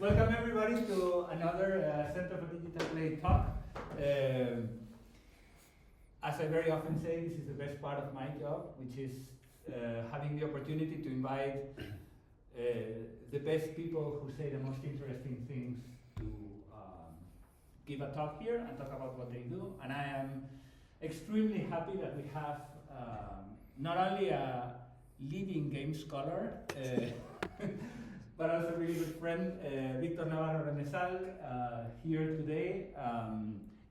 Welcome everybody to another Center for Digital Play talk. As I very often say, this is the best part of my job, which is having the opportunity to invite the best people who say the most interesting things to give a talk here and talk about what they do. And I am extremely happy that we have not only a leading game scholar, but also a really good friend, Víctor Navarro-Remesal, here today,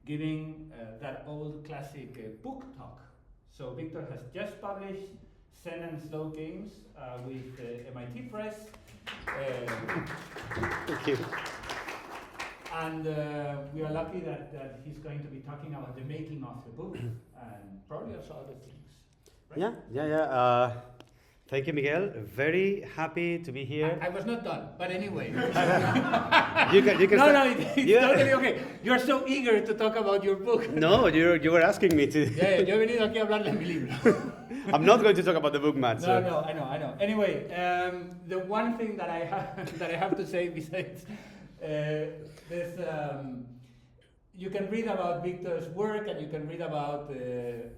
giving that old classic book talk. So Víctor has just published Zen and Slow Games with MIT Press. Thank you. And we are lucky that he's going to be talking about the making of the book and probably also other things. Right? Yeah. Thank you, Miguel. Very happy to be here. I was not done, but anyway. You can It's totally okay. You're so eager to talk about your book. No, you were asking me to. Yo he venido aquí a hablar de mi libro. I'm not going to talk about the book, Matt. No, I know. Anyway, the one thing that I have to say besides this, you can read about Victor's work and you can read about,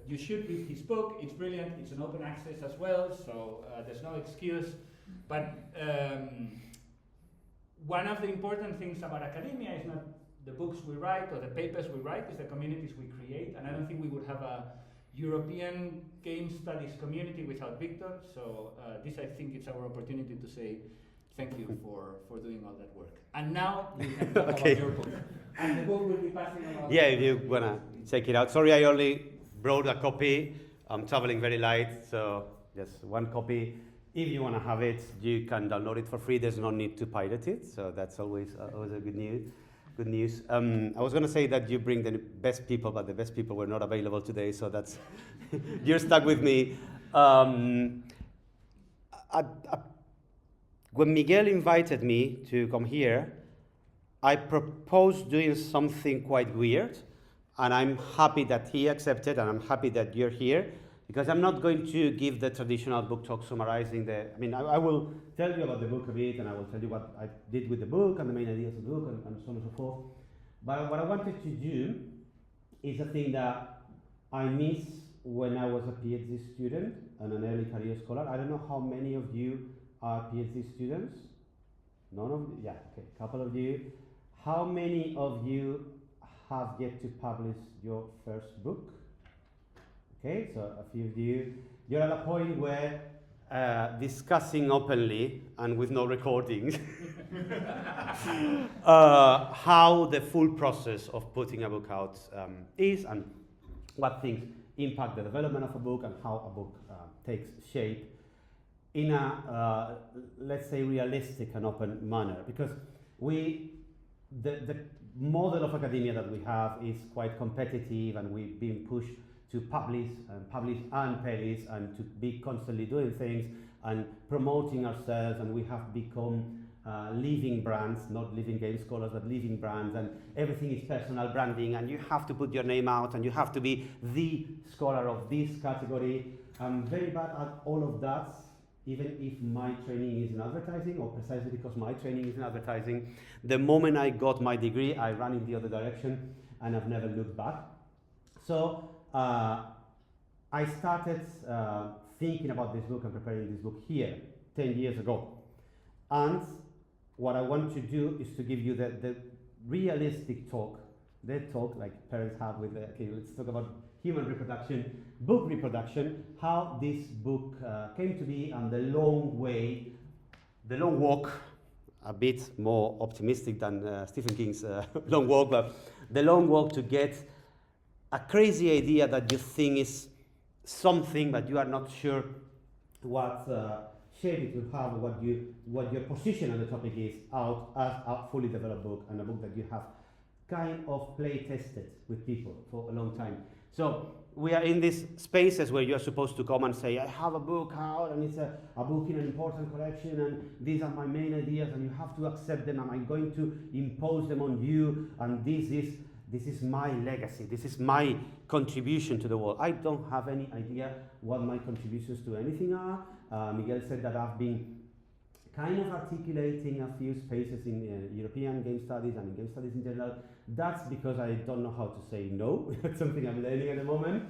you should read his book. It's brilliant. It's an open access as well, so there's no excuse. But one of the important things about academia is not the books we write or the papers we write, it's the communities we create. And I don't think we would have a European game studies community without Victor. So this, I think, it's our opportunity to say thank you for doing all that work. And now you can talk about your book. And the book will be passing along. Yeah, if you wanna check it out. Sorry, I only brought a copy. I'm traveling very light, so just one copy. If you wanna have it, you can download it for free. There's no need to pirate it, so that's always a good news. I was gonna say that you bring the best people, but the best people were not available today, so that's you're stuck with me. When Miguel invited me to come here, I proposed doing something quite weird, and I'm happy that he accepted, and I'm happy that you're here, because I'm not going to give the traditional book talk summarizing I will tell you about the book a bit, and I will tell you what I did with the book, and the main ideas of the book, and so on and so forth. But what I wanted to do is a thing that I missed when I was a PhD student and an early career scholar. I don't know how many of you are PhD students. None of you? Yeah, okay, a couple of you. How many of you have yet to publish your first book? Okay, so a few of you. You're at a point where discussing openly and with no recording how the full process of putting a book out is, and what things impact the development of a book and how a book takes shape in a, let's say, realistic and open manner. Because the model of academia that we have is quite competitive, and we've been pushed to publish and publish and to be constantly doing things and promoting ourselves, and we have become living brands, not living game scholars, but living brands, and everything is personal branding, and you have to put your name out, and you have to be the scholar of this category. I'm very bad at all of that, even if my training is in advertising, or precisely because my training is in advertising. The moment I got my degree, I ran in the other direction, and I've never looked back. So I started thinking about this book and preparing this book here 10 years ago. And what I want to do is to give you the realistic talk, the talk like parents have with okay, let's talk about human reproduction, book reproduction, how this book came to be, and the long walk, a bit more optimistic than Stephen King's long walk, but the long walk to get a crazy idea that you think is something, but you are not sure what shape it will have, what your position on the topic is, out as a fully developed book, and a book that you have kind of play tested with people for a long time. So we are in these spaces where you are supposed to come and say, I have a book out, and it's a book in an important collection, and these are my main ideas, and you have to accept them, and I'm going to impose them on you, and this is my legacy, this is my contribution to the world. I don't have any idea what my contributions to anything are, Miguel said that I've been kind of articulating a few spaces in European game studies and in game studies in general. That's because I don't know how to say no. It's something I'm learning at the moment.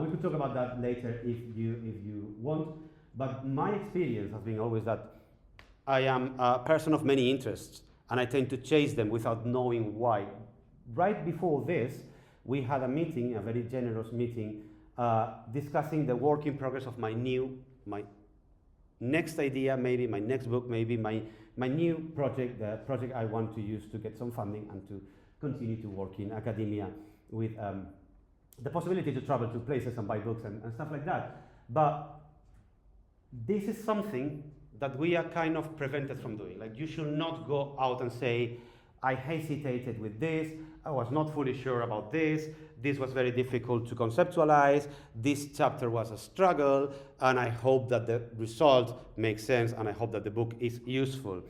We could talk about that later if you want. But my experience has been always that I am a person of many interests, and I tend to chase them without knowing why. Right before this, we had a meeting, a very generous meeting, discussing the work in progress of my next idea, maybe my next book, maybe my new project, the project I want to use to get some funding and to continue to work in academia with the possibility to travel to places and buy books and stuff like that. But this is something that we are kind of prevented from doing. Like, you should not go out and say, I hesitated with this, I was not fully sure about this was very difficult to conceptualize, this chapter was a struggle, and I hope that the result makes sense, and I hope that the book is useful.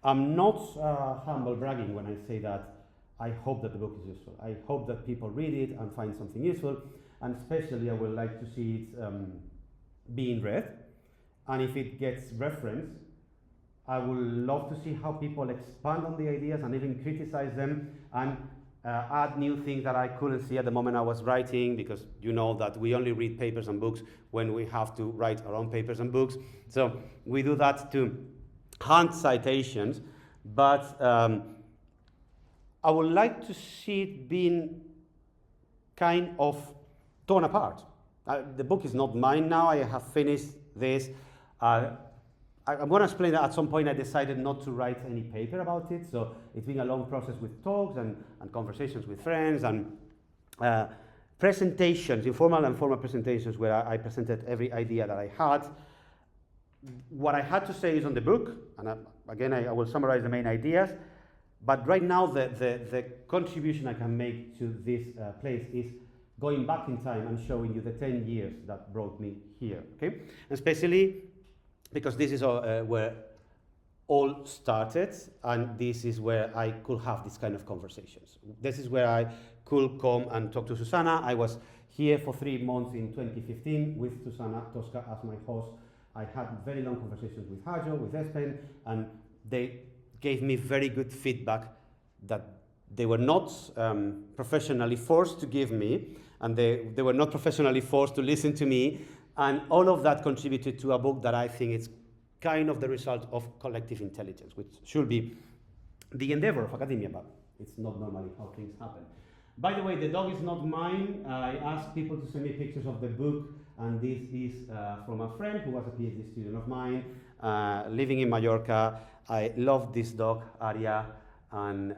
I'm not humble bragging when I say that I hope that the book is useful. I hope that people read it and find something useful, and especially I would like to see it being read. And if it gets referenced, I would love to see how people expand on the ideas and even criticize them and add new things that I couldn't see at the moment I was writing, because you know that we only read papers and books when we have to write our own papers and books. So we do that to hunt citations, but I would like to see it being kind of torn apart. The book is not mine now, I have finished this. I'm going to explain that at some point I decided not to write any paper about it, so it's been a long process with talks and conversations with friends and presentations, informal and formal presentations where I presented every idea that I had. What I had to say is on the book, and again I will summarize the main ideas, but right now the contribution I can make to this place is going back in time and showing you the 10 years that brought me here, okay? Especially because this is where all started, and this is where I could have this kind of conversations. This is where I could come and talk to Susana. I was here for 3 months in 2015 with Susana Tosca as my host. I had very long conversations with Hajo, with Espen, and they gave me very good feedback that they were not professionally forced to give me, and they were not professionally forced to listen to me, and all of that contributed to a book that I think is kind of the result of collective intelligence, which should be the endeavor of academia, but it's not normally how things happen. By the way, the dog is not mine. I asked people to send me pictures of the book, and this is from a friend who was a PhD student of mine, living in Mallorca. I love this dog, Aria, and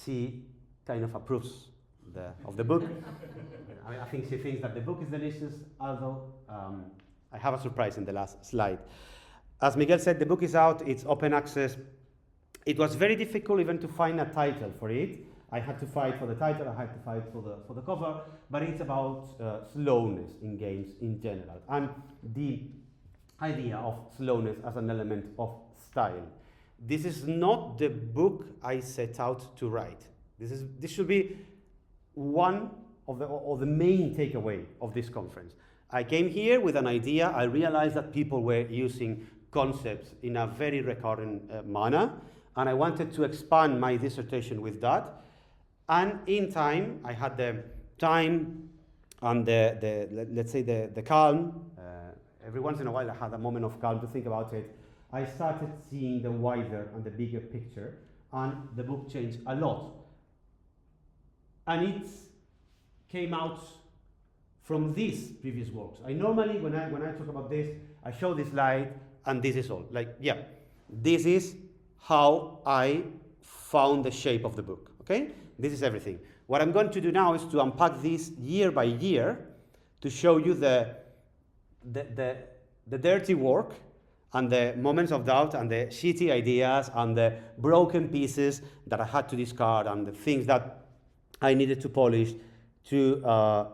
she kind of approves of the book. I think she thinks that the book is delicious, although I have a surprise in the last slide. As Miguel said, the book is out, it's open access. It was very difficult even to find a title for it. I had to fight for the title, I had to fight for the cover, but it's about slowness in games in general, and the idea of slowness as an element of style. This is not the book I set out to write. This should be one of the main takeaway of this conference. I came here with an idea. I realized that people were using concepts in a very recurrent manner, and I wanted to expand my dissertation with that. And in time, I had the time and let's say the calm. Every once in a while, I had a moment of calm to think about it. I started seeing the wider and the bigger picture, and the book changed a lot. And it came out from these previous works. I normally, when I talk about this, I show this slide, and this is all. Like, yeah, this is how I found the shape of the book, okay? This is everything. What I'm going to do now is to unpack this year by year to show you the dirty work and the moments of doubt and the shitty ideas and the broken pieces that I had to discard and the things that I needed to polish to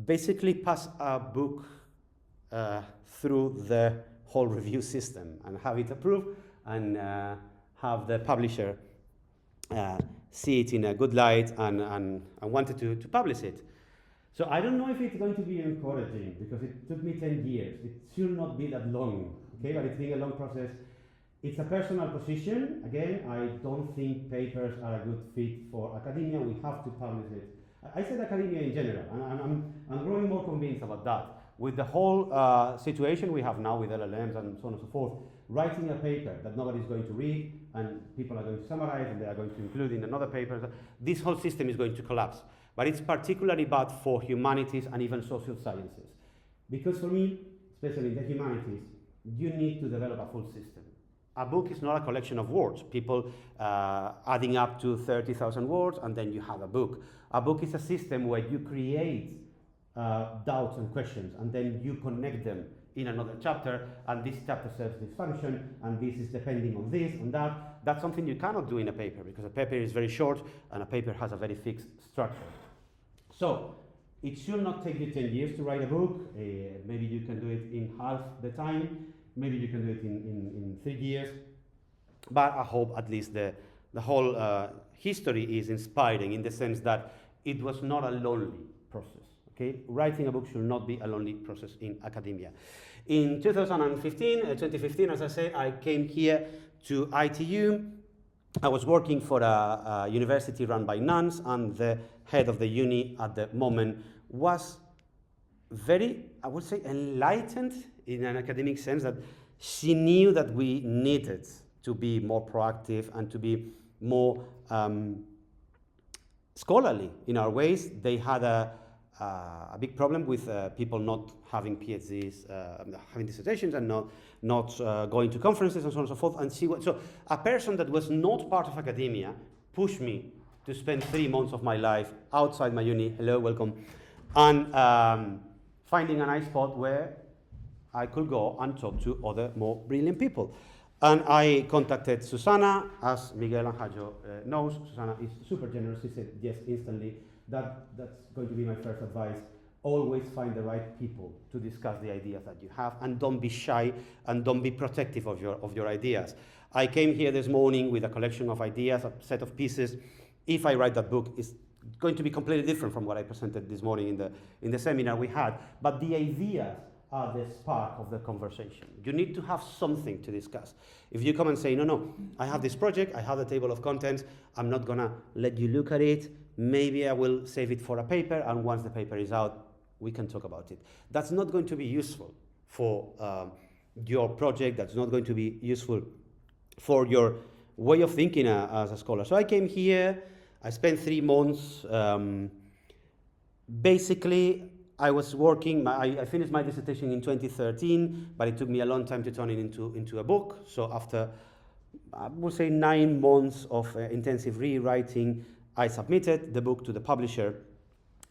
basically pass a book through the whole review system and have it approved and have the publisher see it in a good light and wanted to publish it. So I don't know if it's going to be encouraging, because it took me 10 years. It should not be that long, okay? But it's been a long process. It's a personal position. Again, I don't think papers are a good fit for academia. We have to publish it. I said academia in general, and I'm growing more convinced about that. With the whole situation we have now with LLMs and so on and so forth, writing a paper that nobody's going to read and people are going to summarize and they are going to include in another paper, this whole system is going to collapse. But it's particularly bad for humanities and even social sciences. Because for me, especially in the humanities, you need to develop a full system. A book is not a collection of words, people adding up to 30,000 words, and then you have a book. A book is a system where you create doubts and questions, and then you connect them in another chapter, and this chapter serves this function, and this is depending on this, on that. That's something you cannot do in a paper, because a paper is very short, and a paper has a very fixed structure. So, it should not take you 10 years to write a book. Maybe you can do it in half the time. Maybe you can do it in 3 years, but I hope at least the whole history is inspiring in the sense that it was not a lonely process. Okay, writing a book should not be a lonely process in academia. In 2015, as I said, I came here to ITU. I was working for a university run by nuns, and the head of the uni at the moment was very, I would say, enlightened in an academic sense, that she knew that we needed to be more proactive and to be more scholarly in our ways. They had a big problem with people not having PhDs, having dissertations, and not going to conferences and so on and so forth. And so a person that was not part of academia pushed me to spend 3 months of my life outside my uni, hello, welcome, and finding a nice spot where I could go and talk to other more brilliant people. And I contacted Susana, as Miguel and Hajo knows. Susana is super generous. She said yes instantly. That's going to be my first advice. Always find the right people to discuss the ideas that you have, and don't be shy and don't be protective of your ideas. I came here this morning with a collection of ideas, a set of pieces. If I write that book, it's going to be completely different from what I presented this morning in the seminar we had. But the ideas are the spark of the conversation. You need to have something to discuss. If you come and say, no, I have this project, I have the table of contents, I'm not gonna let you look at it, maybe I will save it for a paper, and once the paper is out, we can talk about it. That's not going to be useful for your project, that's not going to be useful for your way of thinking as a scholar. So I came here, I spent 3 months, basically, I was working, I finished my dissertation in 2013, but it took me a long time to turn it into a book. So after, I would say, 9 months of intensive rewriting, I submitted the book to the publisher.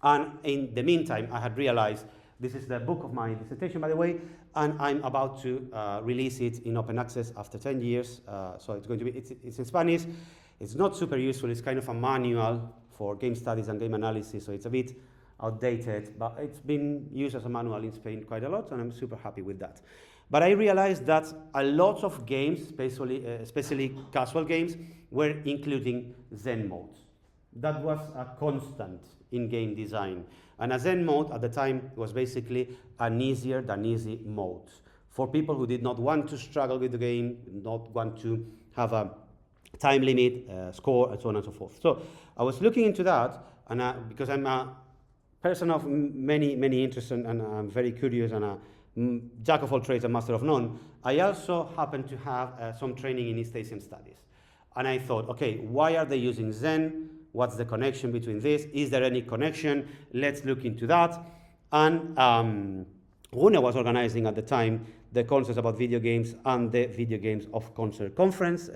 And in the meantime, I had realized, this is the book of my dissertation, by the way, and I'm about to release it in open access after 10 years. So it's going to be, it's in Spanish. It's not super useful. It's kind of a manual for game studies and game analysis, so it's a bit outdated, but it's been used as a manual in Spain quite a lot, and I'm super happy with that. But I realized that a lot of games, especially casual games, were including Zen modes. That was a constant in game design. And a Zen mode at the time was basically an easier than easy mode for people who did not want to struggle with the game, not want to have a time limit, score, and so on and so forth. So I was looking into that, and because I'm a person of many interests, and I'm very curious, and a jack of all trades and master of none, I also happen to have some training in East Asian studies. And I thought, okay, why are they using Zen? What's the connection between this? Is there any connection? Let's look into that. And Rune was organizing at the time the concerts about video games and the Video Games of Concern conference,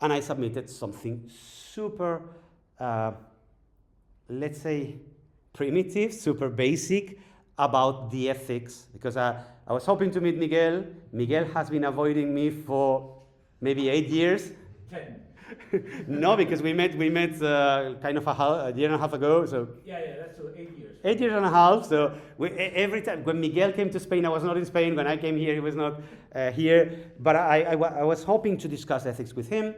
and I submitted something super, let's say, primitive, super basic about the ethics, because I was hoping to meet Miguel. Miguel has been avoiding me for maybe 8 years. 10. No, because we met kind of a year and a half ago. So Yeah, that's so 8 years. 8 years and a half. So every time when Miguel came to Spain, I was not in Spain. When I came here, he was not here. But I was hoping to discuss ethics with him.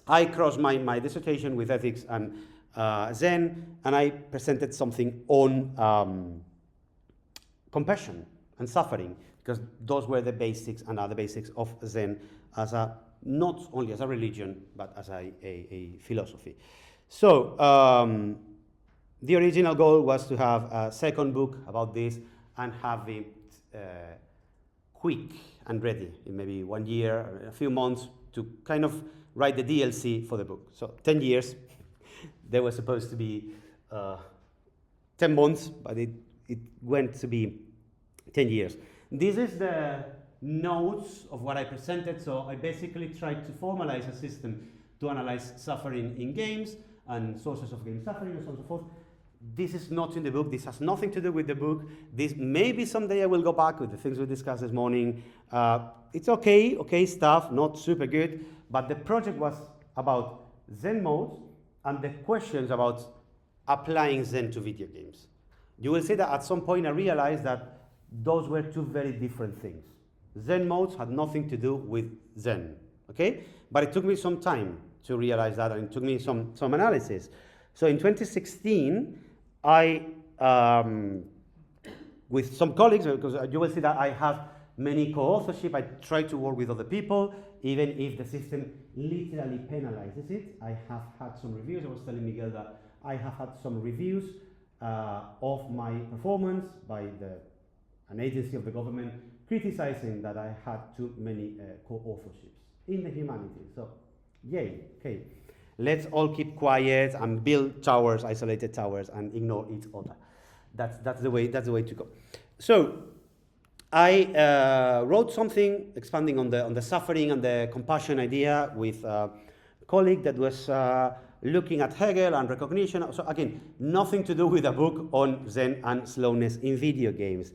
I crossed my dissertation with ethics and Zen, and I presented something on compassion and suffering, because those were the basics and are the basics of Zen as a, not only as a religion, but as a philosophy. So the original goal was to have a second book about this and have it quick and ready in maybe 1 year, a few months, to kind of write the DLC for the book. So 10 years. There was supposed to be 10 months, but it went to be 10 years. This is the notes of what I presented. So I basically tried to formalize a system to analyze suffering in games and sources of game suffering and so on and so forth. This is not in the book. This has nothing to do with the book. This maybe someday I will go back with the things we discussed this morning. It's okay stuff, not super good. But the project was about Zen modes and the questions about applying Zen to video games. You will see that at some point I realized that those were two very different things. Zen modes had nothing to do with Zen, okay? But it took me some time to realize that, and it took me some analysis. So in 2016, I, with some colleagues, because you will see that I have many co-authorship, I try to work with other people, even if the system literally penalizes it. I have had some reviews. I was telling Miguel that I have had some reviews of my performance by an agency of the government criticizing that I had too many co-authorships in the humanities. So, yay, okay. Let's all keep quiet and build towers, isolated towers, and ignore each other. That's the way to go. So I wrote something expanding on the suffering and the compassion idea with a colleague that was looking at Hegel and recognition. So again, nothing to do with a book on Zen and slowness in video games.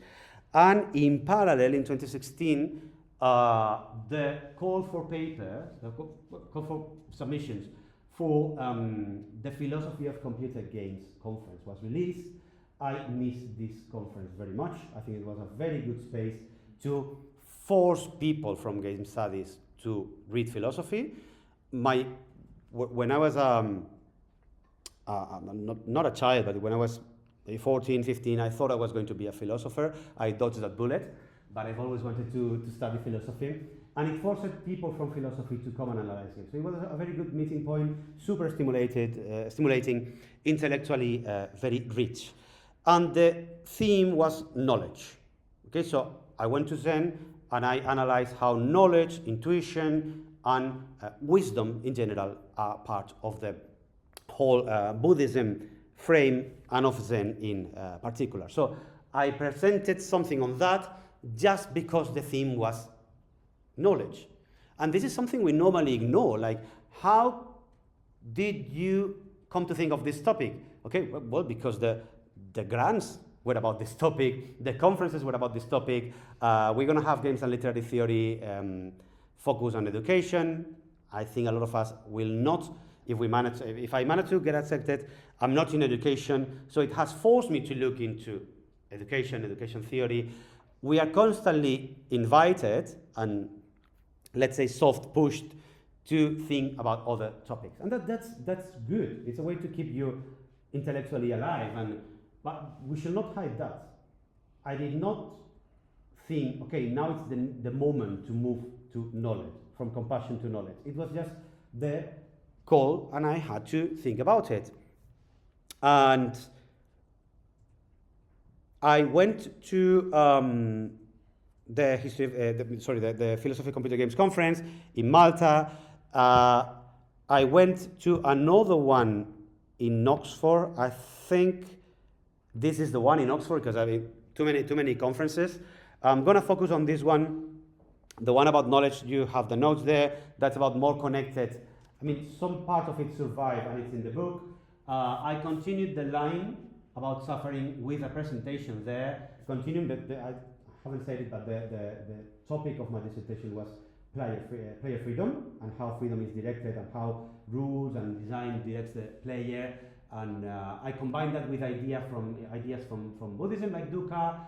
And in parallel, in 2016, the call for papers, the call for submissions for the Philosophy of Computer Games conference was released. I missed this conference very much. I think it was a very good space to force people from game studies to read philosophy. When I was not a child, but when I was 14, 15, I thought I was going to be a philosopher. I dodged that bullet, but I've always wanted to study philosophy. And it forced people from philosophy to come and analyze it. So it was a very good meeting point, super stimulating, intellectually very rich. And the theme was knowledge. Okay, so I went to Zen and I analyzed how knowledge, intuition, and wisdom in general are part of the whole Buddhism frame and of Zen in particular. So I presented something on that just because the theme was knowledge. And this is something we normally ignore, like how did you come to think of this topic? Okay, well, because the grants were about this topic, the conferences were about this topic, we're going to have games and literary theory focus on education. I think a lot of us will not, if I manage to get accepted, I'm not in education, so it has forced me to look into education theory. We are constantly invited and, let's say, soft pushed to think about other topics. And that's good. It's a way to keep you intellectually alive, but we should not hide that. I did not think, okay, now it's the moment to move to knowledge, from compassion to knowledge. It was just the call, and I had to think about it. And I went to the Philosophy of Computer Games conference in Malta. I went to another one in Oxford. I think this is the one in Oxford because I mean too many conferences. I'm gonna focus on this one, the one about knowledge. You have the notes there. That's about more connected. I mean, some part of it survived and it's in the book. I continued the line about suffering with a presentation there. Continuing, I haven't said it, but the topic of my dissertation was player freedom and how freedom is directed and how rules and design directs the player. And I combined that with ideas from Buddhism, like dukkha,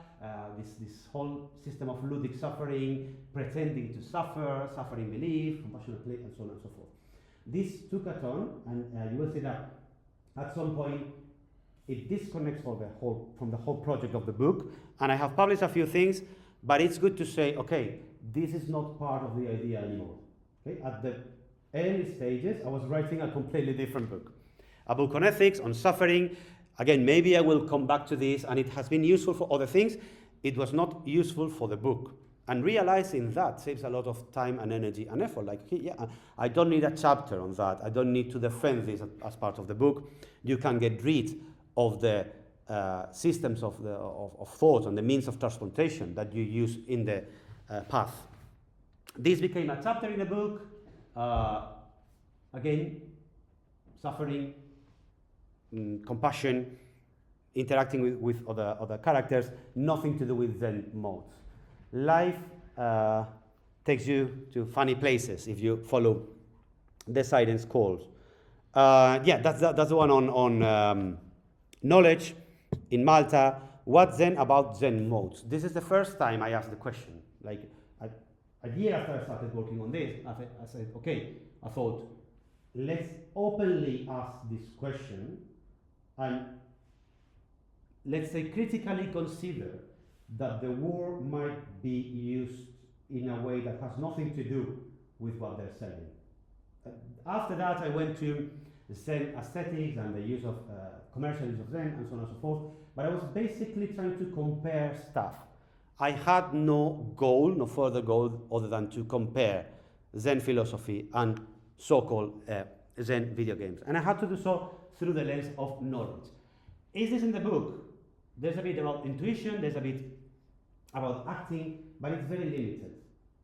this whole system of ludic suffering, pretending to suffer, suffering belief, compassionate play, and so on and so forth. This took a turn, and you will see that at some point it disconnects from the whole project of the book, and I have published a few things, but it's good to say, okay, this is not part of the idea anymore. Okay? At the early stages, I was writing a completely different book. A book on ethics, on suffering. Again, maybe I will come back to this, and it has been useful for other things. It was not useful for the book. And realizing that saves a lot of time and energy and effort. Like, okay, yeah, I don't need a chapter on that. I don't need to defend this as part of the book. You can get rid of the systems of thought and the means of transplantation that you use in the path. This became a chapter in the book. Again, suffering, compassion, interacting with other characters, nothing to do with Zen modes. Life takes you to funny places if you follow the silence calls. Yeah, that's the one on knowledge in Malta. What's Zen about Zen modes? This is the first time I asked the question. Like a year after I started working on this, I said, okay, I thought, let's openly ask this question and let's say critically consider that the word might be used in a way that has nothing to do with what they're selling. After that, I went to Zen aesthetics and the use of commercial use of Zen and so on and so forth, but I was basically trying to compare stuff. I had no goal, no further goal other than to compare Zen philosophy and so-called Zen video games. And I had to do so through the lens of knowledge. Is this in the book? There's a bit about intuition, there's a bit about acting, but it's very limited.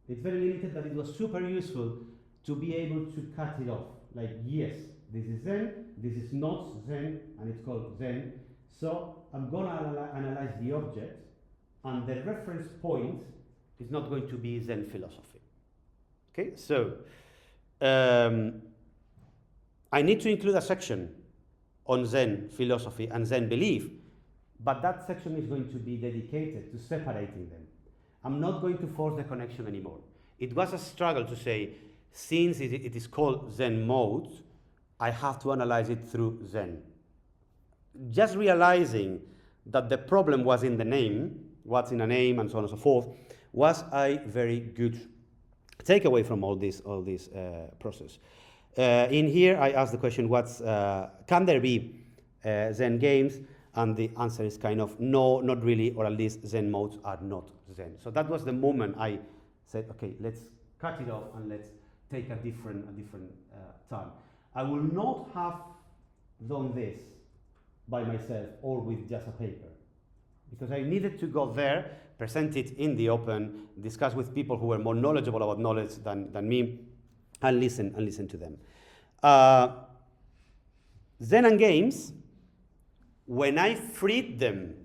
It's very limited, but it was super useful to be able to cut it off. Like, yes, this is Zen, this is not Zen, and it's called Zen. So I'm gonna analyze the object, and the reference point is not going to be Zen philosophy. Okay, so I need to include a section on Zen philosophy and Zen belief, but that section is going to be dedicated to separating them. I'm not going to force the connection anymore. It was a struggle to say, since it is called Zen modes, I have to analyze it through Zen. Just realizing that the problem was in the name, what's in a name and so on and so forth, was a very good takeaway from all this process. In here, I asked the question, can there be Zen games? And the answer is kind of no, not really, or at least Zen modes are not Zen. So that was the moment I said, okay, let's cut it off and let's take a different time. I will not have done this by myself or with just a paper, because I needed to go there, present it in the open, discuss with people who were more knowledgeable about knowledge than me, and listen to them. Zen and games, when I freed them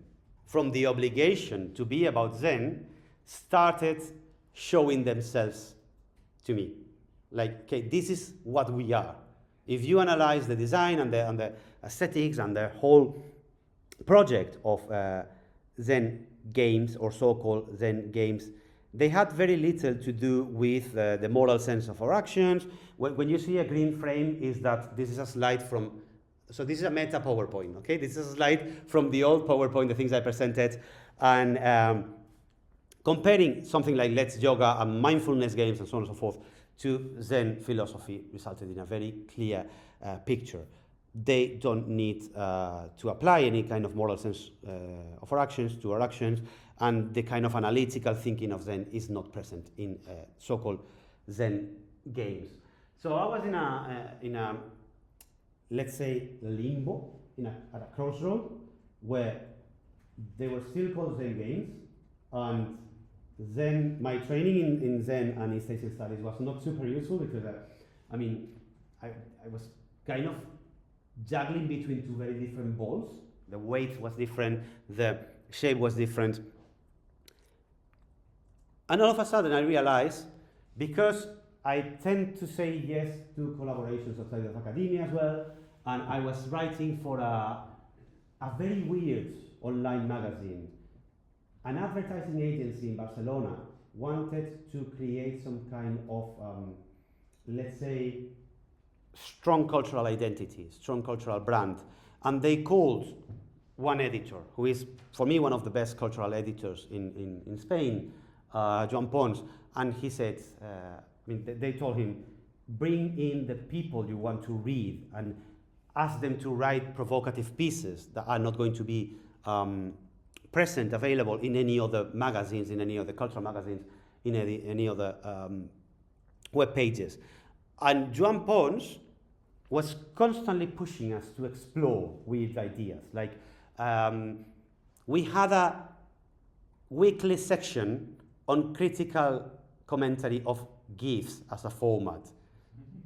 from the obligation to be about Zen, started showing themselves to me. Like, okay, this is what we are. If you analyze the design and the aesthetics and the whole project of Zen games, or so-called Zen games, they had very little to do with the moral sense of our actions. When you see a green frame, is that this is a slide from, so this is a meta PowerPoint, okay? This is a slide from the old PowerPoint, the things I presented, and comparing something like Let's Yoga and mindfulness games and so on and so forth to Zen philosophy resulted in a very clear picture. They don't need to apply any kind of moral sense of our actions to our actions, and the kind of analytical thinking of Zen is not present in so-called Zen games. So I was in a let's say limbo, at a crossroad, where they were still called Zen games, and Zen, my training in Zen and East Asian studies was not super useful, because I was kind of juggling between two very different balls. The weight was different, the shape was different. And all of a sudden I realized, because I tend to say yes to collaborations outside of academia as well, and I was writing for a very weird online magazine. An advertising agency in Barcelona wanted to create some kind of, let's say, strong cultural identity, strong cultural brand. And they called one editor, who is, for me, one of the best cultural editors in Spain, Joan Pons, and he said, they told him, bring in the people you want to read and ask them to write provocative pieces that are not going to be present, available in any other magazines, in any other cultural magazines, in any other web pages. And Joan Pons was constantly pushing us to explore weird ideas. Like, we had a weekly section on critical commentary of GIFs as a format.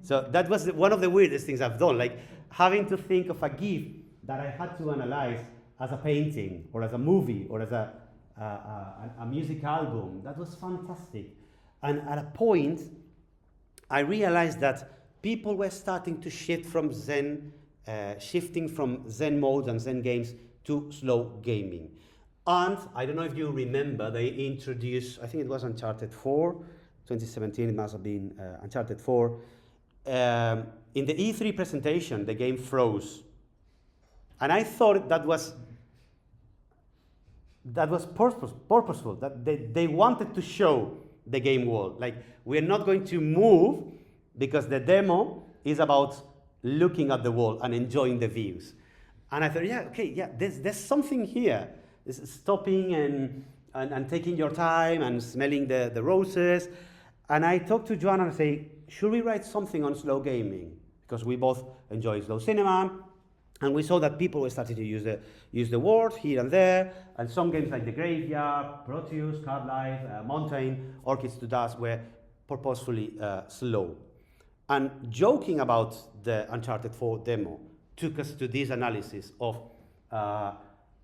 So that was one of the weirdest things I've done, like having to think of a GIF that I had to analyze as a painting, or as a movie, or as a music album. That was fantastic. And at a point, I realized that people were starting to shift from Zen, shifting from Zen modes and Zen games to slow gaming. And I don't know if you remember, they introduced, I think it was Uncharted 4, 2017, it must have been Uncharted 4. In the E3 presentation, the game froze. And I thought that was purposeful, that they wanted to show the game world. Like, we're not going to move because the demo is about looking at the world and enjoying the views. And I thought, there's something here. It's stopping and taking your time and smelling the roses. And I talked to Joan and I say, should we write something on slow gaming? Because we both enjoy slow cinema. And we saw that people were starting to use the word here and there, and some games like The Graveyard, Proteus, Card Life, Mountain, Orchids to Dust were purposefully slow. And joking about the Uncharted 4 demo took us to this analysis of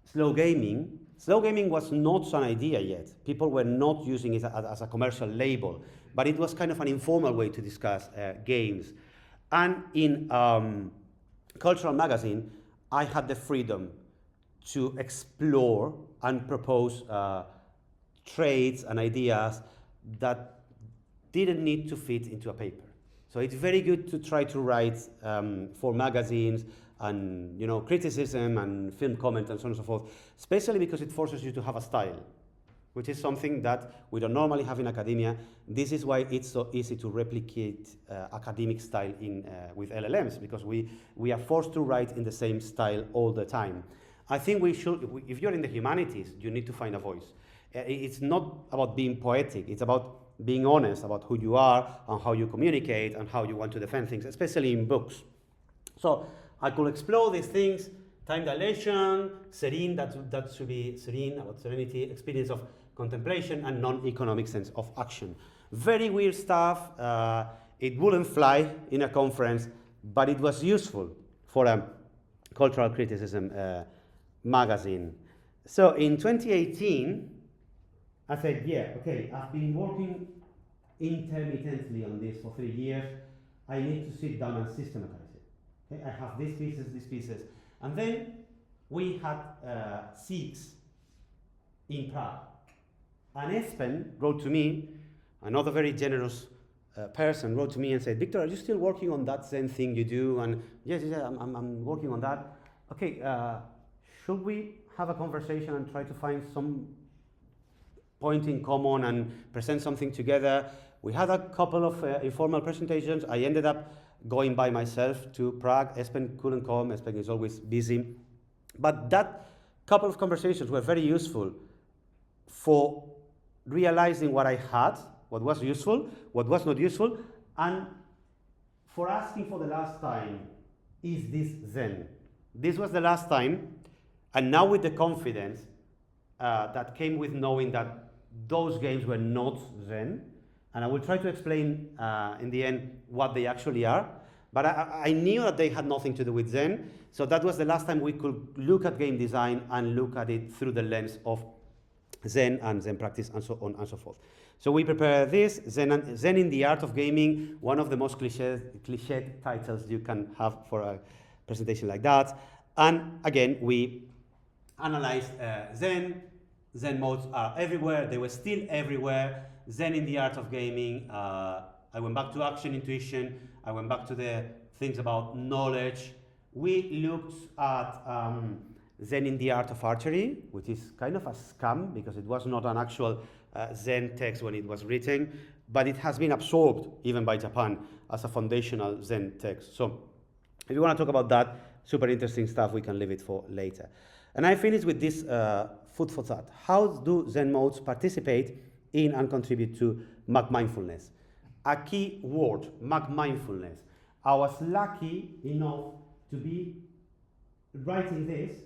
slow gaming. Slow gaming was not an idea yet. People were not using it as a commercial label, but it was kind of an informal way to discuss games. And in Cultural Magazine, I had the freedom to explore and propose traits and ideas that didn't need to fit into a paper. So it's very good to try to write for magazines and criticism and film comment and so on and so forth, especially because it forces you to have a style, which is something that we don't normally have in academia. This is why it's so easy to replicate academic style with LLMs, because we are forced to write in the same style all the time. I think we should, if you're in the humanities, you need to find a voice. It's not about being poetic, it's about being honest about who you are and how you communicate and how you want to defend things, especially in books. So I could explore these things: time dilation, serene, that should be serene, about serenity, experience of contemplation, and non-economic sense of action. Very weird stuff. It wouldn't fly in a conference, but it was useful for a cultural criticism magazine. So in 2018, I said, I've been working intermittently on this for 3 years. I need to sit down and systematize it. Okay? I have these pieces. And then we had SIGs in Prague. And Espen wrote to me, another very generous person wrote to me and said, Victor, are you still working on that Zen thing you do? And yes, I'm working on that. Okay, should we have a conversation and try to find some point in common and present something together? We had a couple of informal presentations. I ended up going by myself to Prague. Espen couldn't come. Espen is always busy. But that couple of conversations were very useful for realizing what I had, what was useful, what was not useful, and for asking for the last time, is this Zen? This was the last time, and now with the confidence that came with knowing that those games were not Zen, and I will try to explain in the end what they actually are, but I knew that they had nothing to do with Zen, so that was the last time we could look at game design and look at it through the lens of Zen and Zen practice and so on and so forth. So we prepare this, Zen in the Art of Gaming, one of the most cliched titles you can have for a presentation like that. And again, we analyzed Zen. Zen modes are everywhere. They were still everywhere. Zen in the Art of Gaming. I went back to action, intuition. I went back to the things about knowledge. We looked at Zen in the Art of Archery, which is kind of a scam because it was not an actual Zen text when it was written, but it has been absorbed even by Japan as a foundational Zen text. So if you want to talk about that, super interesting stuff, we can leave it for later. And I finished with this food for thought. How do Zen modes participate in and contribute to mindfulness? A key word, mindfulness. I was lucky enough to be writing this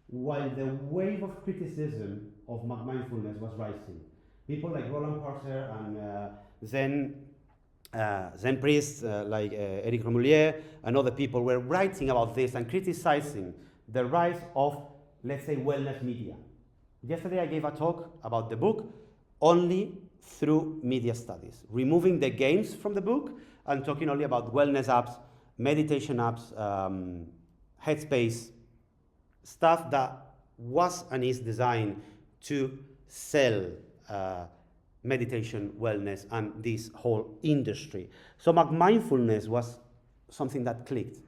while the wave of criticism of mindfulness was rising. People like Roland Parser and Zen priests like Eric Remoulier and other people were writing about this and criticizing the rise of, let's say, wellness media. Yesterday I gave a talk about the book only through media studies, removing the games from the book and talking only about wellness apps, meditation apps, Headspace, stuff that was and is designed to sell meditation, wellness, and this whole industry. So mindfulness was something that clicked.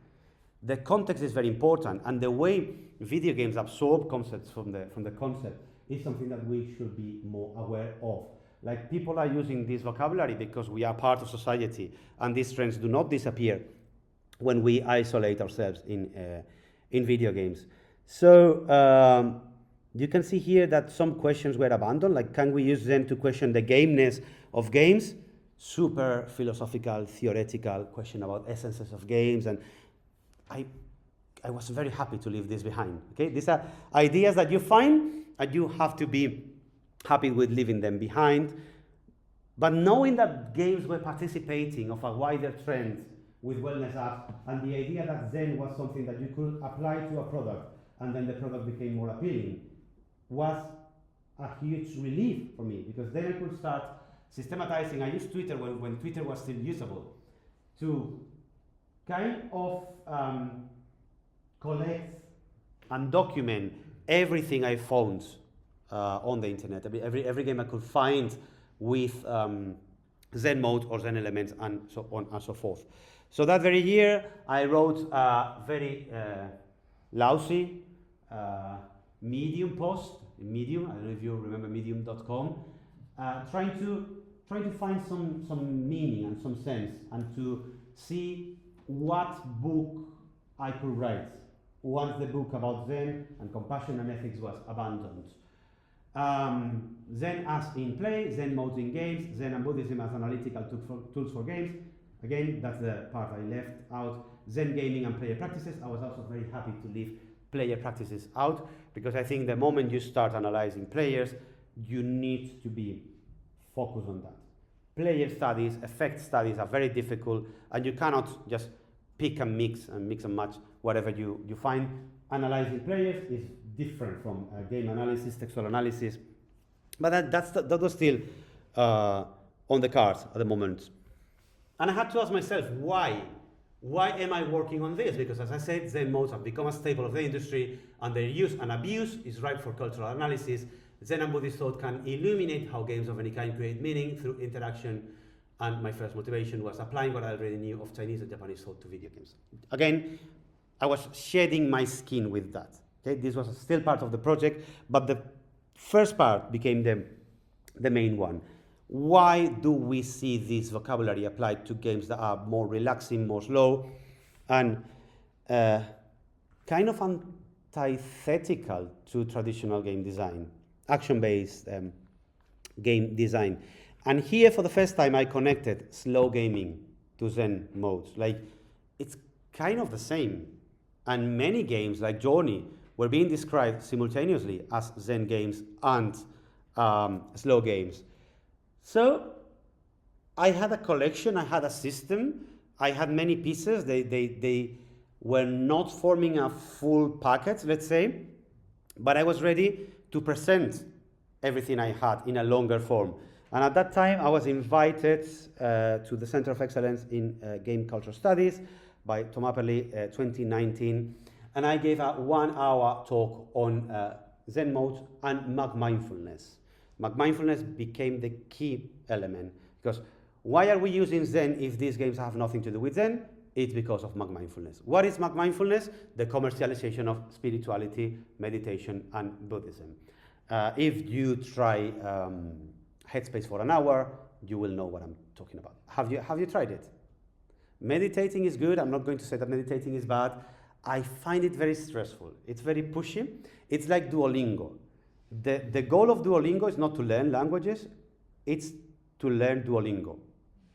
The context is very important, and the way video games absorb concepts from the concept is something that we should be more aware of. Like, people are using this vocabulary because we are part of society, and these trends do not disappear when we isolate ourselves in video games. So you can see here that some questions were abandoned, like, can we use Zen to question the gameness of games? Super philosophical, theoretical question about essences of games, and I was very happy to leave this behind. Okay, these are ideas that you find, and you have to be happy with leaving them behind. But knowing that games were participating of a wider trend with wellness apps, and the idea that Zen was something that you could apply to a product, and then the product became more appealing, was a huge relief for me, because then I could start systematizing. I used Twitter when Twitter was still usable, to kind of collect and document everything I found on the internet, every game I could find with Zen mode or Zen elements, and so on and so forth. So that very year, I wrote a very lousy Medium post, Medium, I don't know if you remember medium.com, trying to find some meaning and some sense, and to see what book I could write once the book about Zen and compassion and ethics was abandoned. Zen as in play, Zen modes in games, Zen and Buddhism as analytical tools for games. Again, that's the part I left out. Zen gaming and player practices. I was also very happy to leave player practices out, because I think the moment you start analyzing players, you need to be focused on that. Player studies, effect studies are very difficult, and you cannot just pick and mix and match whatever you find. Analyzing players is different from game analysis, textual analysis, but that was still on the cards at the moment. And I had to ask myself, why? Why am I working on this? Because, as I said, Zen modes have become a staple of the industry, and their use and abuse is ripe for cultural analysis. Zen and Buddhist thought can illuminate how games of any kind create meaning through interaction, and my first motivation was applying what I already knew of Chinese and Japanese thought to video games. Again, I was shedding my skin with that. Okay? This was still part of the project, but the first part became the main one. Why do we see this vocabulary applied to games that are more relaxing, more slow, and kind of antithetical to traditional game design, action-based game design? And here, for the first time, I connected slow gaming to Zen modes. Like, it's kind of the same. And many games, like Journey, were being described simultaneously as Zen games and slow games. So I had a collection, I had a system, I had many pieces. They were not forming a full package, let's say, but I was ready to present everything I had in a longer form. And at that time, I was invited to the Center of Excellence in Game Culture Studies by Tom Apperley, 2019, and I gave a 1-hour talk on Zen modes and mindfulness. Mindfulness became the key element, because why are we using Zen if these games have nothing to do with Zen? it's because of mindfulness. What is mindfulness? The commercialization of spirituality, meditation, and Buddhism. If you try Headspace for an hour, you will know what I'm talking about. Have you tried it? Meditating is good. I'm not going to say that meditating is bad. I find it very stressful. It's very pushy. It's like Duolingo. The goal of Duolingo is not to learn languages, it's to learn Duolingo.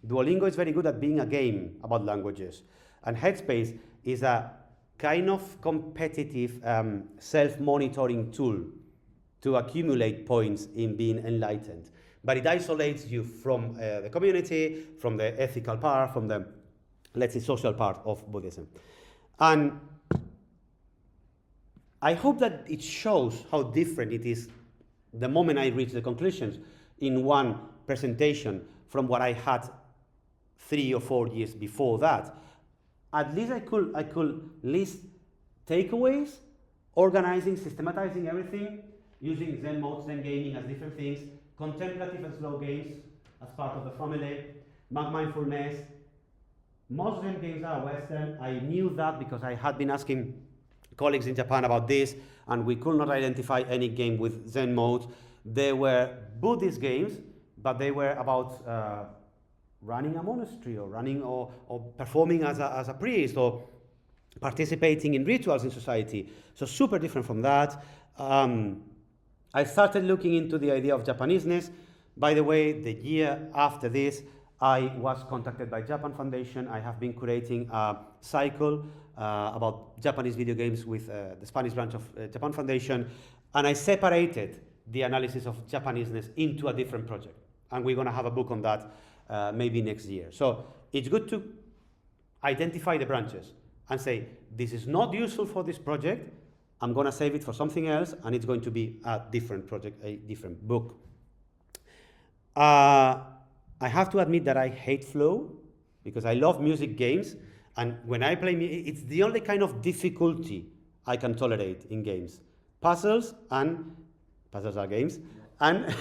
Duolingo is very good at being a game about languages. And Headspace is a kind of competitive self-monitoring tool to accumulate points in being enlightened. But it isolates you from the community, from the ethical part, from the, let's say, social part of Buddhism. And I hope that it shows how different it is the moment I reach the conclusions in one presentation from what I had 3 or 4 years before that. At least I could list takeaways, organizing, systematizing everything, using Zen modes, Zen gaming as different things, contemplative and slow games as part of the formulae, mindfulness. Most Zen games are Western. I knew that because I had been asking colleagues in Japan about this, and we could not identify any game with Zen mode. There were Buddhist games, but they were about running a monastery, or running or performing as a priest, or participating in rituals in society. So super different from that. I started looking into the idea of Japaneseness. By the way, the year after this, I was contacted by Japan Foundation. I have been curating a cycle about Japanese video games with the Spanish branch of Japan Foundation, and I separated the analysis of Japaneseness into a different project. And we're going to have a book on that maybe next year. So it's good to identify the branches and say, this is not useful for this project, I'm going to save it for something else, and it's going to be a different project, a different book. I have to admit that I hate flow, because I love music games, and when I play, it's the only kind of difficulty I can tolerate in games. Puzzles are games, and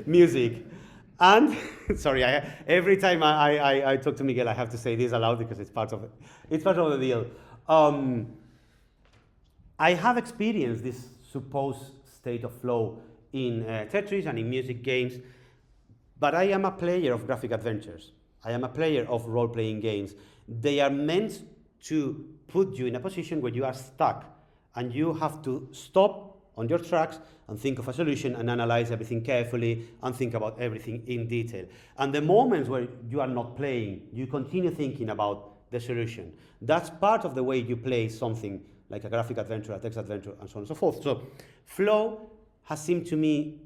music. And, sorry, every time I talk to Miguel, I have to say this aloud because it's part of the deal. I have experienced this supposed state of flow in Tetris and in music games, but I am a player of graphic adventures. I am a player of role-playing games. They are meant to put you in a position where you are stuck, and you have to stop on your tracks and think of a solution and analyze everything carefully and think about everything in detail. And the moments where you are not playing, you continue thinking about the solution. That's part of the way you play something like a graphic adventure, a text adventure, and so on and so forth. So flow has seemed to me,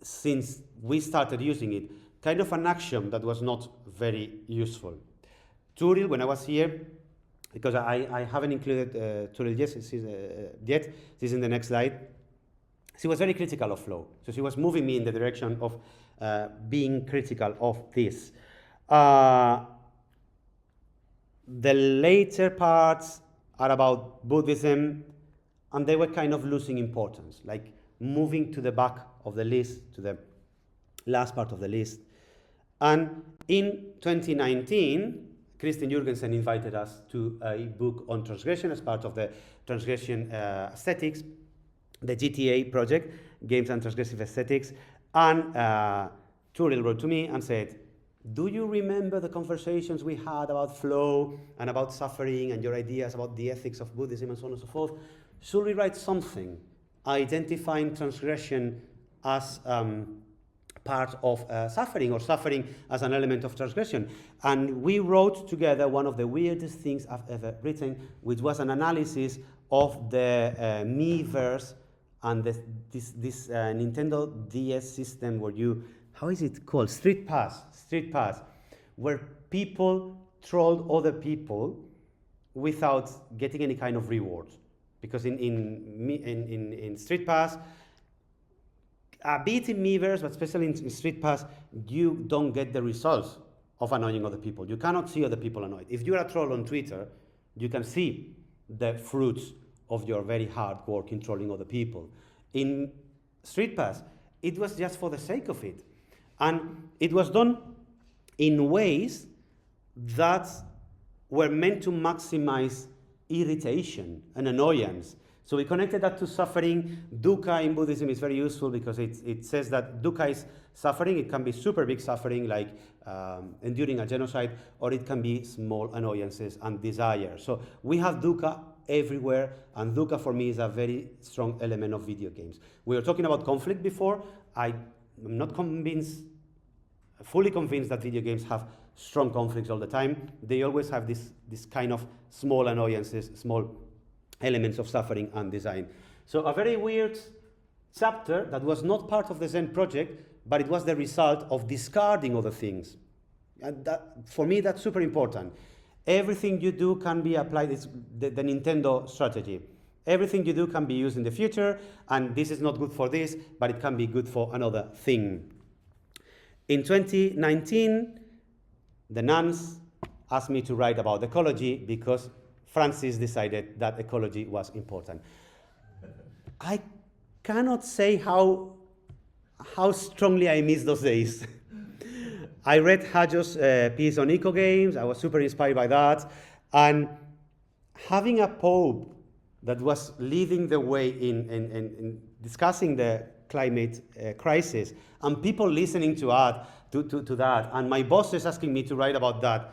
since we started using it, kind of an axiom that was not very useful. Turil, when I was here, because I haven't included Turil yet, this is in the next slide, she was very critical of flow. So she was moving me in the direction of being critical of this. The later parts are about Buddhism, and they were kind of losing importance, like moving to the back of the list, to the last part of the list. And in 2019, Kristin Jurgensen invited us to a book on transgression as part of the transgression aesthetics, the GTA project, Games and Transgressive Aesthetics. And Turil wrote to me and said, do you remember the conversations we had about flow and about suffering and your ideas about the ethics of Buddhism and so on and so forth? Should we write something identifying transgression as part of suffering, or suffering as an element of transgression? And we wrote together one of the weirdest things I've ever written, which was an analysis of the Miiverse and this Nintendo DS system where you, how is it called? Street Pass, where people trolled other people without getting any kind of reward. Because in Street Pass, a bit in Miiverse, but especially in Street Pass, you don't get the results of annoying other people. You cannot see other people annoyed. If you're a troll on Twitter, you can see the fruits of your very hard work in trolling other people. In Street Pass, it was just for the sake of it. And it was done in ways that were meant to maximize irritation and annoyance. So we connected that to suffering. Dukkha in Buddhism is very useful because it says that dukkha is suffering. It can be super big suffering, like enduring a genocide, or it can be small annoyances and desire. So we have dukkha everywhere, and dukkha for me is a very strong element of video games. We were talking about conflict before. I'm not fully convinced that video games have strong conflicts all the time. They always have this kind of small annoyances, small elements of suffering and design. So a very weird chapter that was not part of the Zen project, but it was the result of discarding other things. And that, for me, that's super important. Everything you do can be applied. It's the Nintendo strategy. Everything you do can be used in the future, and this is not good for this, but it can be good for another thing. In 2019, the nuns asked me to write about ecology because Francis decided that ecology was important. I cannot say how strongly I miss those days. I read Hajo's piece on eco games. I was super inspired by that. And having a pope that was leading the way in discussing the climate crisis, and people listening to that, and my boss is asking me to write about that,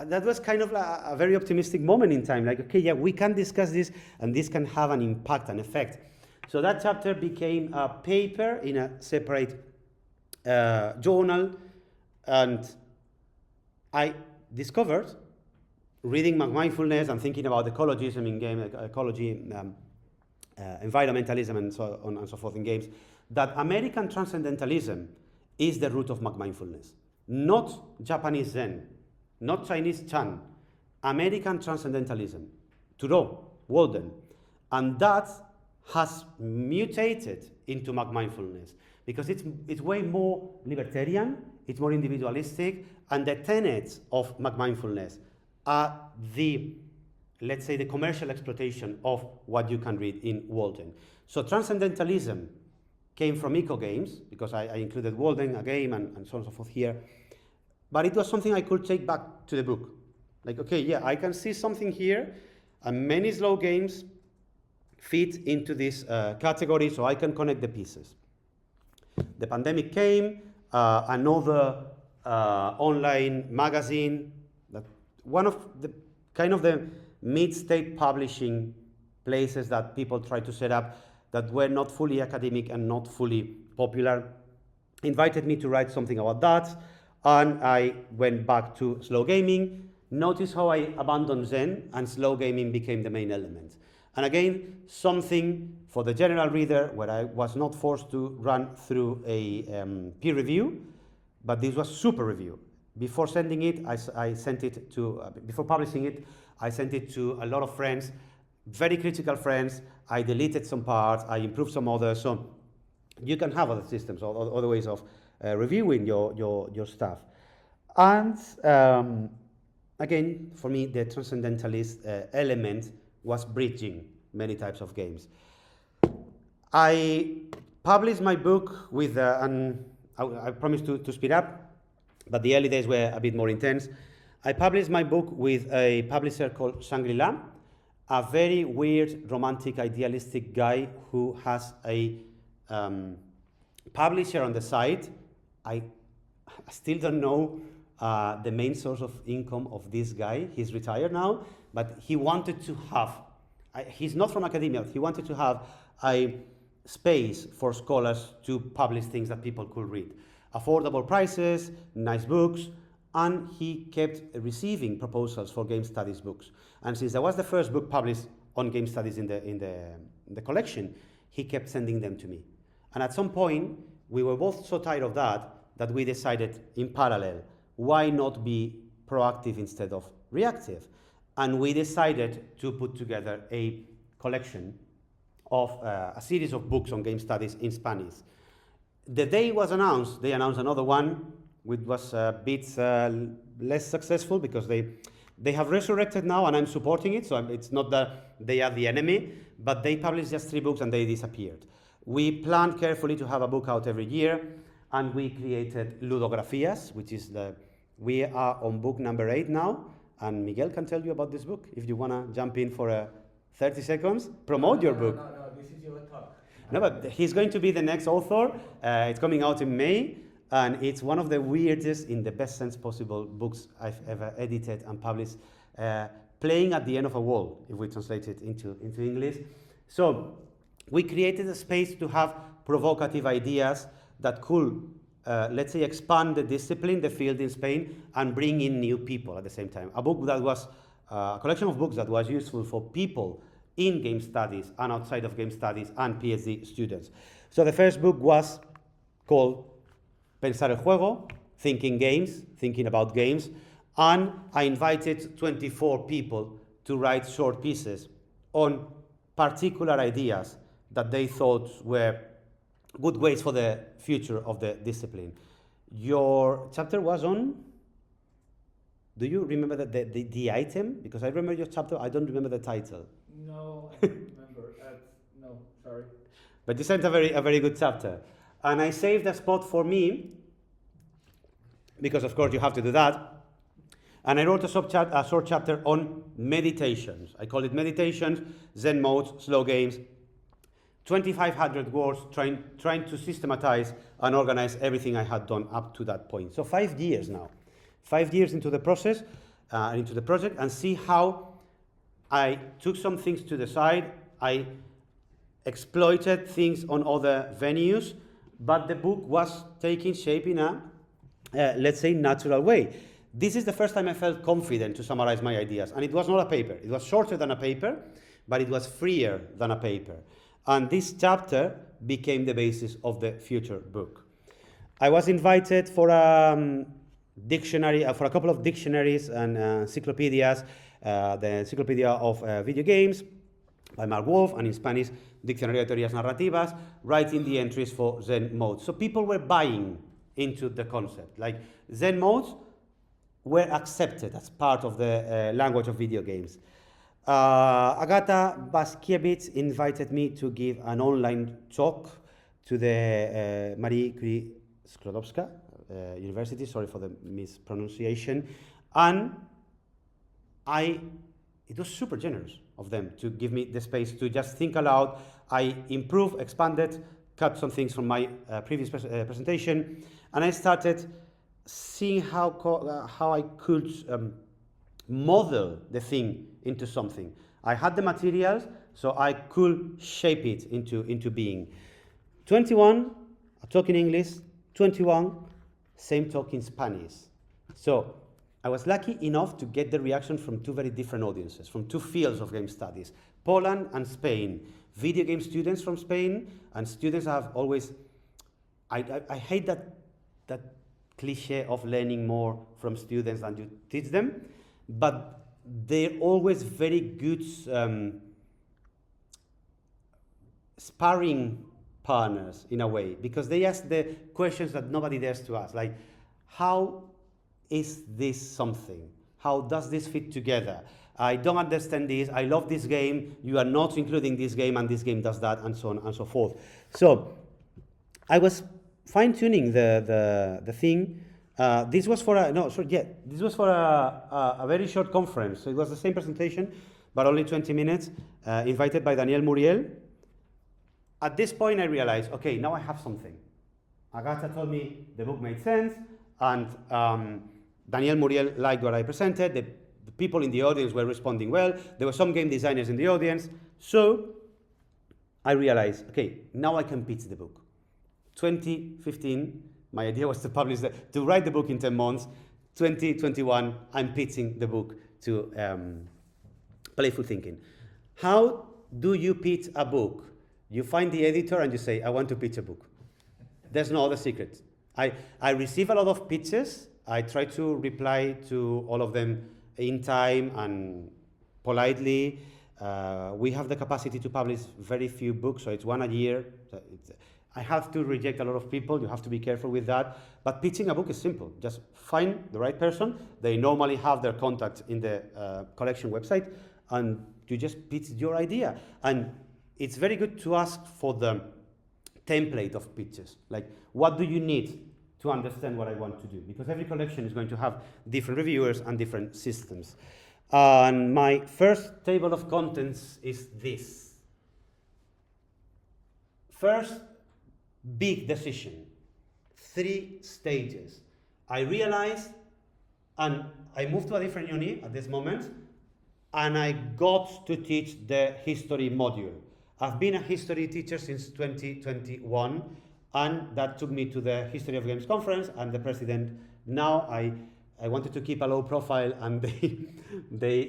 that was kind of a very optimistic moment in time. Like, okay, yeah, we can discuss this, and this can have an impact, an effect. So that chapter became a paper in a separate journal, and I discovered, reading mindfulness and thinking about ecologism in game, ecology, environmentalism, and so on and so forth in games, that American transcendentalism is the root of mindfulness, not Japanese Zen, not Chinese Chan, American transcendentalism, Thoreau, Walden, and that has mutated into mindfulness because it's way more libertarian, it's more individualistic, and the tenets of mindfulness are let's say, the commercial exploitation of what you can read in Walden. So transcendentalism came from eco games, because I included Walden, a game, and so on and so forth here. But it was something I could take back to the book. Like, okay, yeah, I can see something here, and many slow games fit into this category, so I can connect the pieces. The pandemic came, another online magazine, that one of the kind of the mid-state publishing places that people try to set up that were not fully academic and not fully popular, invited me to write something about that, and I went back to slow gaming. Notice how I abandoned Zen and slow gaming became the main element. And again, something for the general reader where I was not forced to run through a peer review, but this was super review. Before sending it, I sent it to, before publishing it, I sent it to a lot of friends, very critical friends. I deleted some parts, I improved some others. So you can have other systems, or other ways of reviewing your stuff. And again, for me, the transcendentalist element was bridging many types of games. I published my book with, I promised to speed up, but the early days were a bit more intense. I published my book with a publisher called Shangri-La, a very weird, romantic, idealistic guy who has a publisher on the side. I still don't know the main source of income of this guy. He's retired now, but he wanted to have, he's not from academia, he wanted to have a space for scholars to publish things that people could read. Affordable prices, nice books, and he kept receiving proposals for game studies books. And since that was the first book published on game studies in the collection, he kept sending them to me. And at some point, we were both so tired of that we decided in parallel, why not be proactive instead of reactive? And we decided to put together a collection of a series of books on game studies in Spanish. The day it was announced, they announced another one, which was a bit less successful because they have resurrected now and I'm supporting it, so it's not that they are the enemy, but they published just 3 books and they disappeared. We planned carefully to have a book out every year, and we created Ludografias, which is we are on book number 8 now, and Miguel can tell you about this book if you want to jump in for 30 seconds. Promote your book. No, this is your talk. No, but he's going to be the next author. It's coming out in May, and it's one of the weirdest, in the best sense possible, books I've ever edited and published. Playing at the end of a wall, if we translate it into English. So we created a space to have provocative ideas that could, let's say, expand the discipline, the field in Spain, and bring in new people at the same time. A book that was, a collection of books that was useful for people in game studies and outside of game studies and PhD students. So the first book was called Pensar el Juego, Thinking Games, Thinking About Games, and I invited 24 people to write short pieces on particular ideas that they thought were good ways for the future of the discipline. Your chapter was on, do you remember the item? Because I remember your chapter, I don't remember the title. No, I don't remember. No, sorry. But you sent a very good chapter. And I saved a spot for me, because of course you have to do that. And I wrote a short chapter on meditations. I call it Meditations, Zen Modes, Slow Games. 2,500 words trying to systematize and organize everything I had done up to that point. So 5 years now. 5 years into the process, into the project, and see how I took some things to the side. I exploited things on other venues, but the book was taking shape in a, let's say, natural way. This is the first time I felt confident to summarize my ideas. And it was not a paper. It was shorter than a paper, but it was freer than a paper. And this chapter became the basis of the future book. I was invited for a dictionary, for a couple of dictionaries and encyclopedias, the Encyclopedia of Video Games by Mark Wolf, and in Spanish, Diccionario de Teorías Narrativas, writing the entries for Zen modes. So people were buying into the concept. Like Zen modes were accepted as part of the language of video games. Agata Baskiewicz invited me to give an online talk to the Marie Curie Skłodowska University, sorry for the mispronunciation, and it was super generous of them to give me the space to just think aloud. I improved, expanded, cut some things from my previous presentation, and I started seeing how I could model the thing into something. I had the materials, so I could shape it into being. 21, I talk in English. 21, same talk in Spanish. So I was lucky enough to get the reaction from two very different audiences, from two fields of game studies, Poland and Spain. Video game students from Spain, and students have always, I hate that cliche of learning more from students than you teach them, but they're always very good sparring partners in a way, because they ask the questions that nobody dares to ask, like, how is this something? How does this fit together? I don't understand this, I love this game, you are not including this game, and this game does that, and so on and so forth. So I was fine-tuning the thing. This was for a very short conference. So it was the same presentation, but only 20 minutes, invited by Daniel Muriel. At this point, I realized, okay, now I have something. Agata told me the book made sense, and Daniel Muriel liked what I presented. The people in the audience were responding well. There were some game designers in the audience. So I realized, okay, now I can pitch the book. 2015, my idea was to write the book in 10 months. 2021, I'm pitching the book to Playful Thinking. How do you pitch a book? You find the editor and you say, I want to pitch a book. There's no other secret. I receive a lot of pitches. I try to reply to all of them in time and politely. We have the capacity to publish very few books, so it's one a year. I have to reject a lot of people. You have to be careful with that. But pitching a book is simple. Just find the right person. They normally have their contact in the collection website, and you just pitch your idea. And it's very good to ask for the template of pitches. Like, what do you need to understand what I want to do, because every collection is going to have different reviewers and different systems. And my first table of contents is this. First big decision, 3 stages. I realized, and I moved to a different uni at this moment, and I got to teach the history module. I've been a history teacher since 2021, and that took me to the History of Games conference and the president. Now I wanted to keep a low profile, and they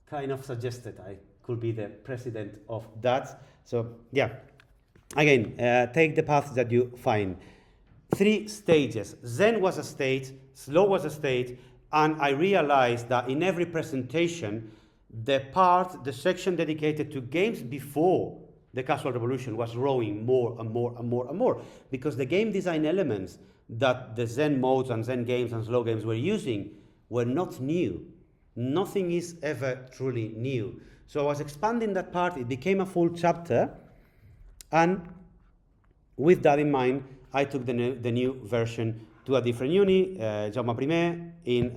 kind of suggested I could be the president of that. So yeah, again, take the path that you find. 3 stages. Zen was a state, Slow was a state, and I realized that in every presentation, the section dedicated to games before the Casual Revolution was growing more and more and more and more, because the game design elements that the Zen modes and Zen games and Slow games were using were not new. Nothing is ever truly new. So I was expanding that part, it became a full chapter, and with that in mind, I took the new version to a different uni, Jaume I in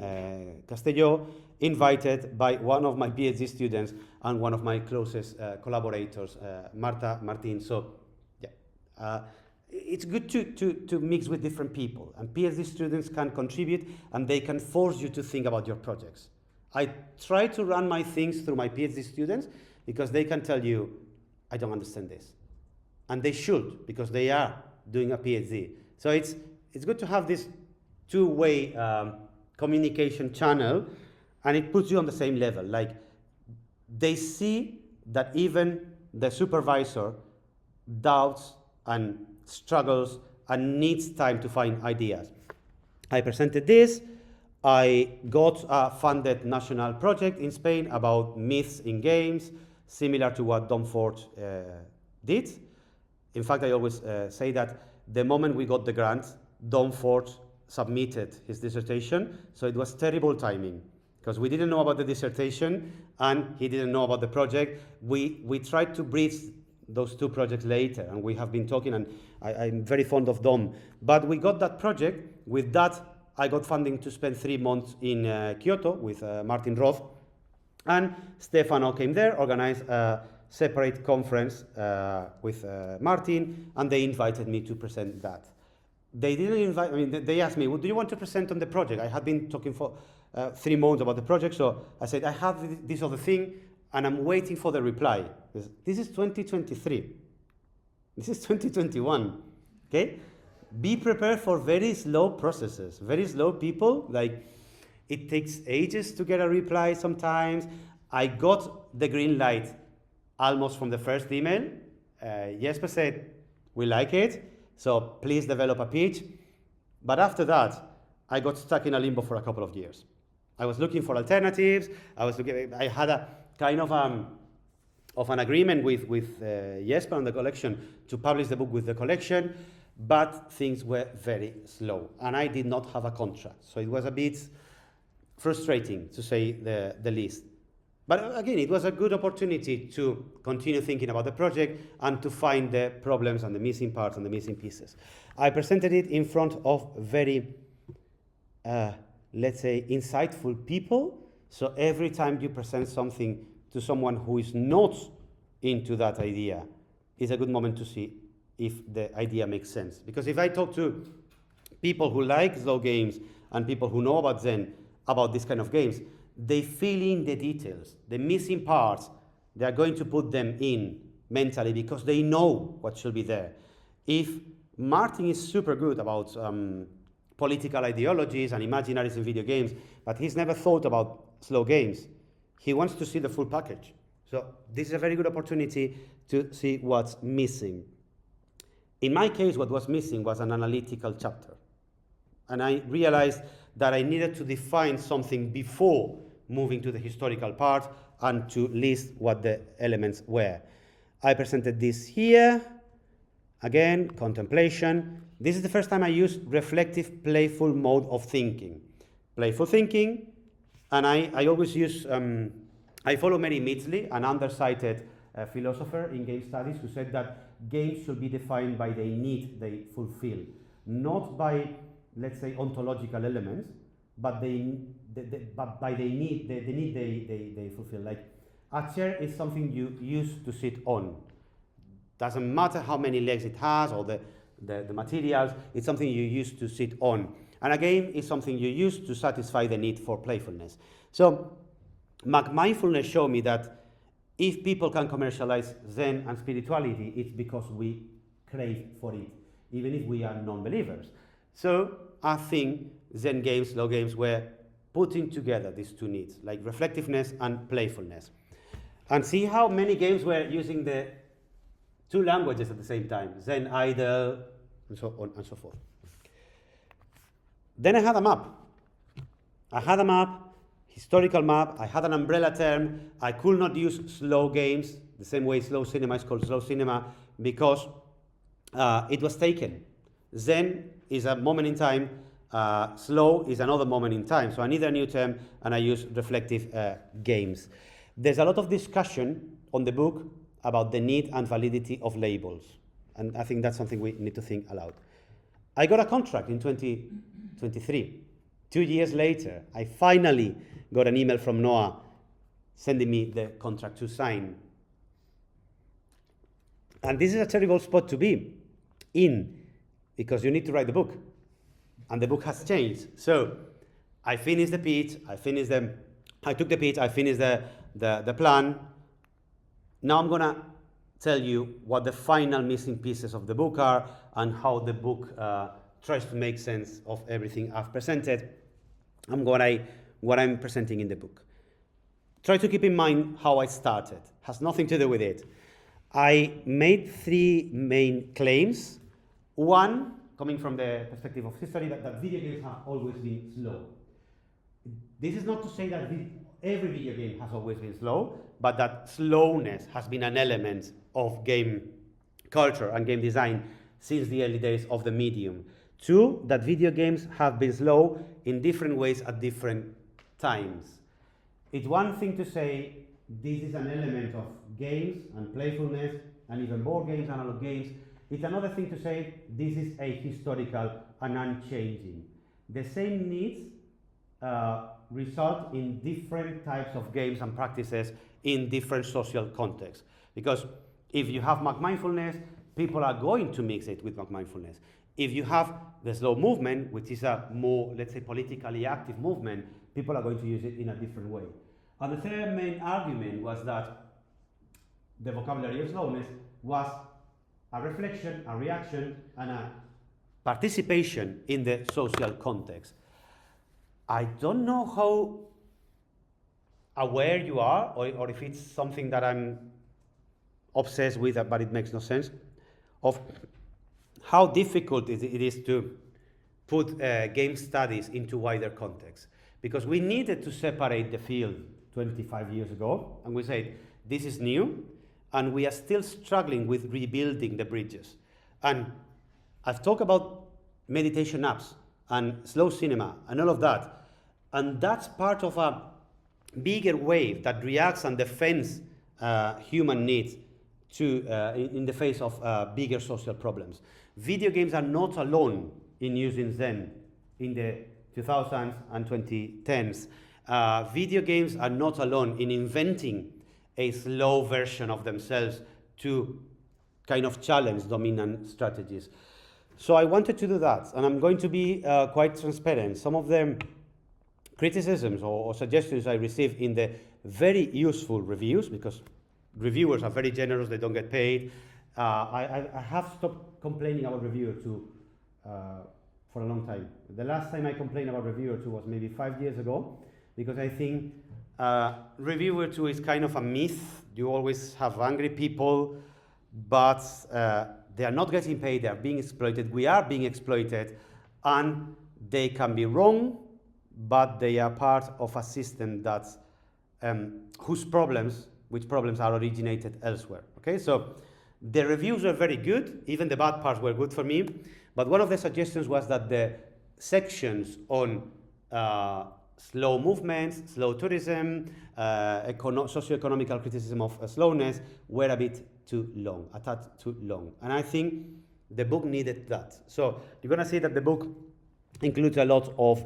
Castelló, invited by one of my PhD students and one of my closest collaborators, Marta Martin. So yeah, it's good to mix with different people, and PhD students can contribute and they can force you to think about your projects. I try to run my things through my PhD students because they can tell you, I don't understand this. And they should, because they are doing a PhD. So it's good to have this two-way communication channel, and it puts you on the same level. Like, they see that even the supervisor doubts and struggles and needs time to find ideas. I presented this. I got a funded national project in Spain about myths in games, similar to what Don Ford did. In fact, I always say that the moment we got the grant, Don Ford submitted his dissertation, so it was terrible timing, because we didn't know about the dissertation and he didn't know about the project. We tried to bridge those 2 projects later, and we have been talking, and I'm very fond of Dom. But we got that project. With that, I got funding to spend 3 months in Kyoto with Martin Roth, and Stefano came there, organized a separate conference with Martin, and they invited me to present that. They didn't invite, I mean, they asked me, well, do you want to present on the project? I had been talking for 3 months about the project, so I said, I have this other thing, and I'm waiting for the reply. This is 2023. This is 2021, okay? Be prepared for very slow processes, very slow people. Like, it takes ages to get a reply sometimes. I got the green light almost from the first email. Jesper said, we like it, so please develop a pitch. But after that, I got stuck in a limbo for a couple of years. I was looking for alternatives. I had a kind of an agreement with Jesper on the collection to publish the book with the collection, but things were very slow, and I did not have a contract. So it was a bit frustrating, to say the least. But again, it was a good opportunity to continue thinking about the project and to find the problems and the missing parts and the missing pieces. I presented it in front of very, let's say, insightful people. So every time you present something to someone who is not into that idea, it's a good moment to see if the idea makes sense. Because if I talk to people who like slow games and people who know about Zen, about this kind of games, they fill in the details, the missing parts. They are going to put them in mentally because they know what should be there. If Martin is super good about political ideologies and imaginaries in video games, but he's never thought about slow games, he wants to see the full package. So this is a very good opportunity to see what's missing. In my case, what was missing was an analytical chapter. And I realized that I needed to define something before moving to the historical part and to list what the elements were. I presented this here. Again, contemplation. This is the first time I used reflective, playful mode of thinking. Playful thinking, and I always use, I follow Mary Midgley, an undercited philosopher in game studies, who said that games should be defined by the need they fulfill, not by, let's say, ontological elements, but but by the need they fulfill. Like, a chair is something you use to sit on. Doesn't matter how many legs it has or the materials, it's something you use to sit on. And a game is something you use to satisfy the need for playfulness. So mindfulness showed me that if people can commercialize Zen and spirituality, it's because we crave for it, even if we are non-believers. So I think Zen games, slow games, were putting together these two needs, like reflectiveness and playfulness. And see how many games were using the two languages at the same time, Zen idle, and so on and so forth. Then I had a map. Historical map. I had an umbrella term. I could not use slow games, the same way slow cinema is called slow cinema, because it was taken. Zen is a moment in time, slow is another moment in time. So I need a new term, and I use reflective games. There's a lot of discussion on the book about the need and validity of labels. And I think that's something we need to think aloud. I got a contract in 2023. 2 years later, I finally got an email from Noah sending me the contract to sign. And this is a terrible spot to be in, because you need to write the book. And the book has changed. So I finished the pitch, I took the pitch, I finished the plan. Now I'm gonna tell you what the final missing pieces of the book are and how the book tries to make sense of everything I've presented and what I'm presenting in the book. Try to keep in mind how I started. Has nothing to do with it. I made 3 main claims. One, coming from the perspective of history, that video games have always been slow. This is not to say that every video game has always been slow, but that slowness has been an element of game culture and game design since the early days of the medium. 2, that video games have been slow in different ways at different times. It's one thing to say this is an element of games and playfulness and even board games, analog games. It's another thing to say this is a historical and unchanging. The same needs result in different types of games and practices in different social contexts. Because if you have mindfulness, people are going to mix it with mindfulness. If you have the slow movement, which is a more, let's say, politically active movement, people are going to use it in a different way. And the third main argument was that the vocabulary of slowness was a reflection, a reaction, and a participation in the social context. I don't know how aware you are, or if it's something that I'm obsessed with, but it makes no sense, of how difficult it is to put game studies into wider context. Because we needed to separate the field 25 years ago, and we said, this is new, and we are still struggling with rebuilding the bridges. And I've talked about meditation apps and slow cinema and all of that, and that's part of a bigger wave that reacts and defends human needs to in the face of bigger social problems. Video games are not alone in using Zen in the 2000s and 2010s. Video games are not alone in inventing a slow version of themselves to kind of challenge dominant strategies. So I wanted to do that, and I'm going to be quite transparent. Some of the criticisms or suggestions I received in the very useful reviews, because reviewers are very generous, they don't get paid. I have stopped complaining about Reviewer 2 for a long time. The last time I complained about Reviewer 2 was maybe 5 years ago, because I think Reviewer 2 is kind of a myth. You always have angry people, but they are not getting paid, they are being exploited, we are being exploited, and they can be wrong, but they are part of a system that's which problems are originated elsewhere. Okay, so the reviews were very good, even the bad parts were good for me, but one of the suggestions was that the sections on slow movements, slow tourism, socio-economical criticism of slowness were a bit too long, a tad too long. And I think The book needed that. So you're going to see that the book includes a lot of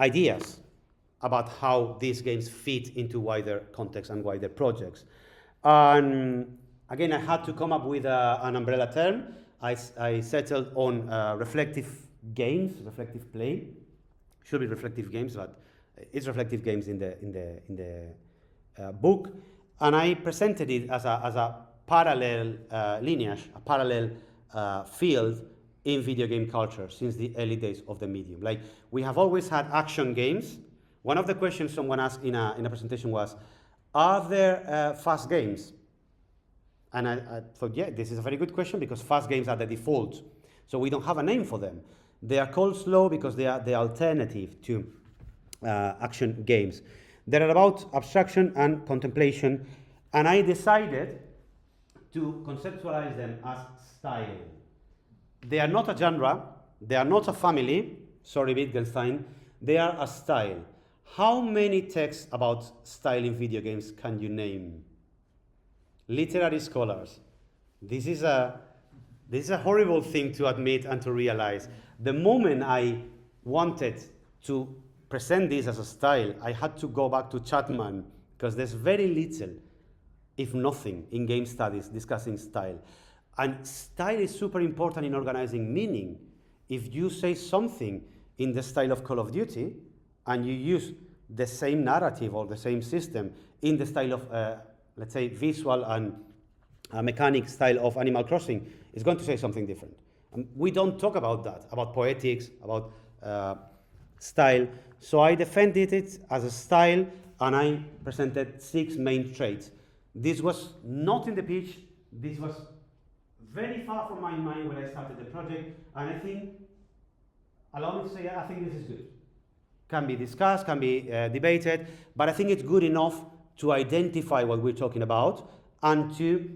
ideas about how these games fit into wider contexts and wider projects. And again, I had to come up with an umbrella term. I settled on reflective games, reflective play. Should be reflective games, but it's reflective games in the book. And I presented it as a parallel lineage, a parallel field in video game culture since the early days of the medium. Like, we have always had action games. One of the questions someone asked in a presentation was, are there fast games? And I thought, yeah, this is a very good question because fast games are the default. So we don't have a name for them. They are called slow because they are the alternative to action games. They're about abstraction and contemplation, and I decided to conceptualize them as style. They are not a genre, they are not a family, sorry Wittgenstein, they are a style. How many texts about style in video games can you name? Literary scholars. This is a horrible thing to admit and to realize. The moment I wanted to present this as a style, I had to go back to Chapman, because there's very little, if nothing, in game studies discussing style. And style is super important in organizing meaning. If you say something in the style of Call of Duty, and you use the same narrative or the same system in the style of, let's say, visual and mechanic style of Animal Crossing, it's going to say something different. And we don't talk about that, about poetics, about style. So I defended it as a style, and I presented 6 main traits. This was not in the pitch. This was very far from my mind when I started the project, and I think, allow me to say, I think this is good. Can be discussed, can be debated, but I think it's good enough to identify what we're talking about and to,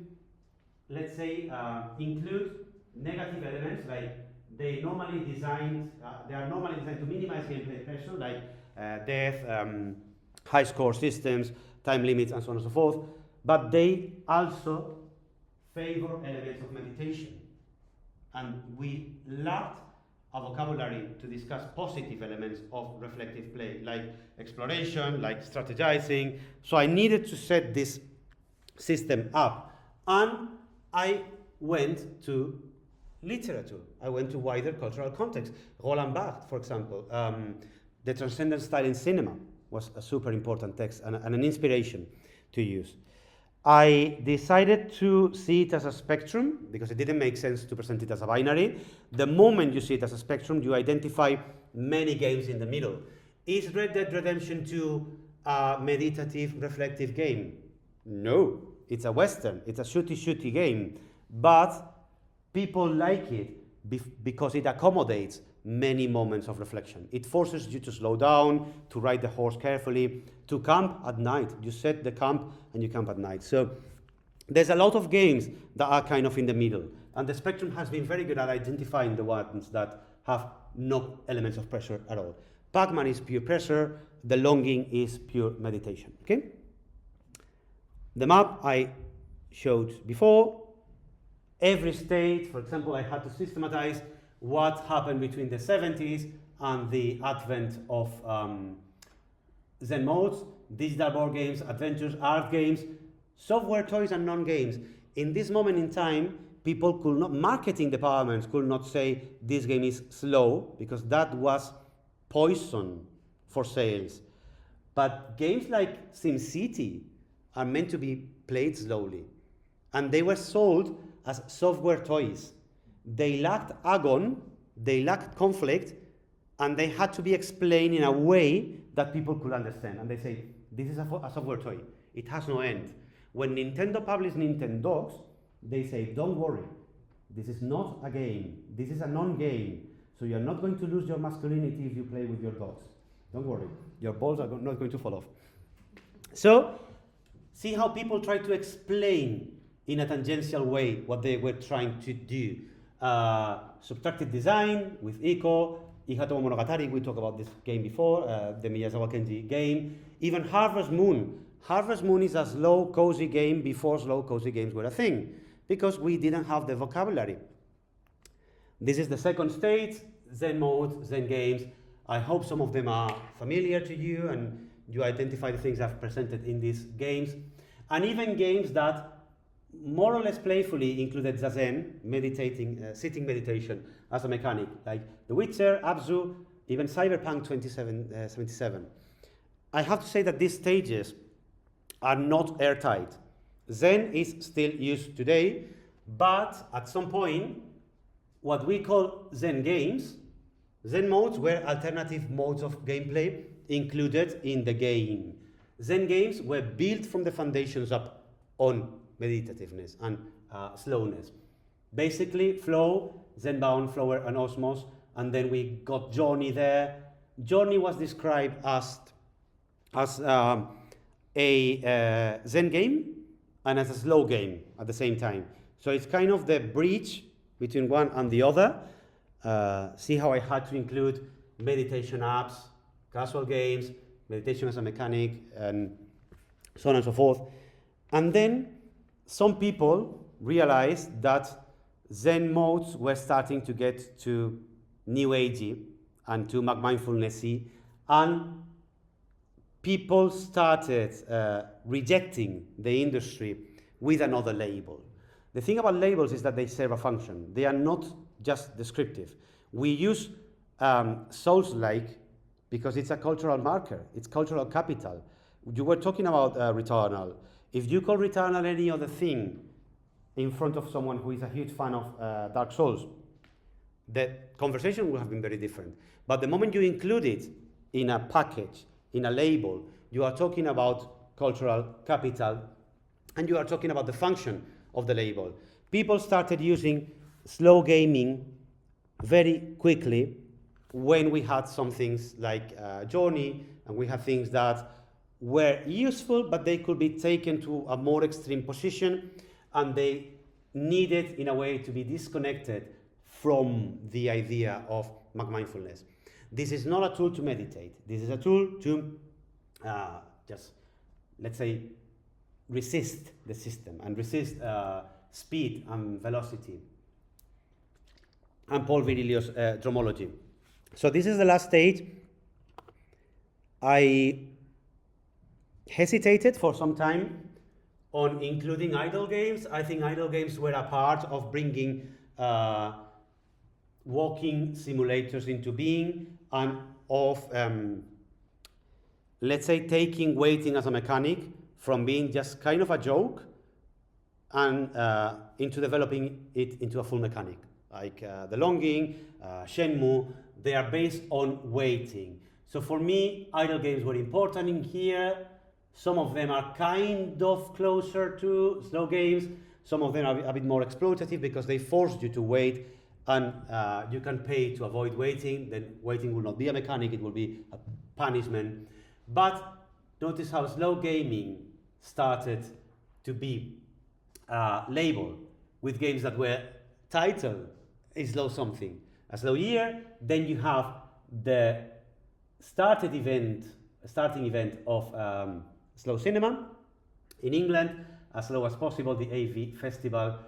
let's say, include negative elements, like they are normally designed to minimize gameplay pressure, like death, high score systems, time limits, and so on and so forth, but they also favor elements of meditation. And we lacked a vocabulary to discuss positive elements of reflective play, like exploration, like strategizing. So I needed to set this system up. And I went to literature. I went to wider cultural context. Roland Barthes, for example, The Transcendent Style in Cinema was a super important text and an inspiration to use. I decided to see it as a spectrum because it didn't make sense to present it as a binary. The moment you see it as a spectrum, you identify many games in the middle. Is Red Dead Redemption 2 a meditative, reflective game? No, it's a Western, it's a shooty game, but people like it because it accommodates many moments of reflection. It forces you to slow down, to ride the horse carefully, to camp at night. You set the camp and you camp at night. So there's a lot of games that are kind of in the middle. And the spectrum has been very good at identifying the ones that have no elements of pressure at all. Pac-Man is pure pressure. The Longing is pure meditation. Okay? The map I showed before. Every state, for example, I had to systematize what happened between the 70s and the advent of Zen modes, digital board games, adventures, art games, software toys, and non-games. In this moment in time, people could not, marketing departments could not say this game is slow, because that was poison for sales. But games like SimCity are meant to be played slowly. And they were sold as software toys. They lacked agon, they lacked conflict, and they had to be explained in a way that people could understand. And they say, this is a software toy. It has no end. When Nintendo published Nintendogs, they say, don't worry. This is not a game. This is a non-game. So you're not going to lose your masculinity if you play with your dogs. Don't worry. Your balls are not going to fall off. So, see how people try to explain in a tangential way what they were trying to do. Subtractive design with Eco, Ihatomo Monogatari, we talked about this game before, the Miyazawa Kenji game. Even Harvest Moon. Harvest Moon is a slow, cozy game before slow, cozy games were a thing, because we didn't have the vocabulary This is the second stage, Zen mode, Zen games. I hope some of them are familiar to you and you identify the things I've presented in these games. And even games that more or less playfully included Zazen, meditating, sitting meditation as a mechanic, like The Witcher, Abzu, even Cyberpunk 2077. I have to say that these stages are not airtight. Zen is still used today, but at some point, what we call Zen games, Zen modes were alternative modes of gameplay included in the game. Zen games were built from the foundations up on meditativeness and slowness. Basically, flow, Zen-bound, flower, and osmos, and then we got journey there. Journey was described as a Zen game and as a slow game at the same time. So it's kind of the bridge between one and the other. See how I had to include meditation apps, casual games, meditation as a mechanic, and so on and so forth. And then some people realized that Zen modes were starting to get to new agey and to mindfulnessy, and people started rejecting the industry with another label. The thing about labels is that they serve a function. They are not just descriptive. We use Souls-like because it's a cultural marker. It's cultural capital. You were talking about Returnal. If you call Returnal any other thing in front of someone who is a huge fan of Dark Souls, the conversation would have been very different. But the moment you include it in a package, in a label, you are talking about cultural capital, and you are talking about the function of the label. People started using slow gaming very quickly when we had some things like Journey, and we had things that were useful, but they could be taken to a more extreme position, and they needed, in a way, to be disconnected from the idea of mindfulness. This is not a tool to meditate. This is a tool to just, let's say, resist the system and resist speed and velocity. And Paul Virilio's dromology. So this is the last stage. I hesitated for some time on including idle games. I think idle games were a part of bringing walking simulators into being, and of, let's say, taking waiting as a mechanic from being just kind of a joke and into developing it into a full mechanic. Like The Longing, Shenmue, they are based on waiting. So for me, idle games were important in here. Some of them are kind of closer to slow games. Some of them are a bit more exploitative because they force you to wait, and you can pay to avoid waiting. Then waiting will not be a mechanic, it will be a punishment. But notice how slow gaming started to be labeled with games that were titled a slow something, a slow year. Then you have the starting event of slow cinema in England, as slow as possible, the AV festival.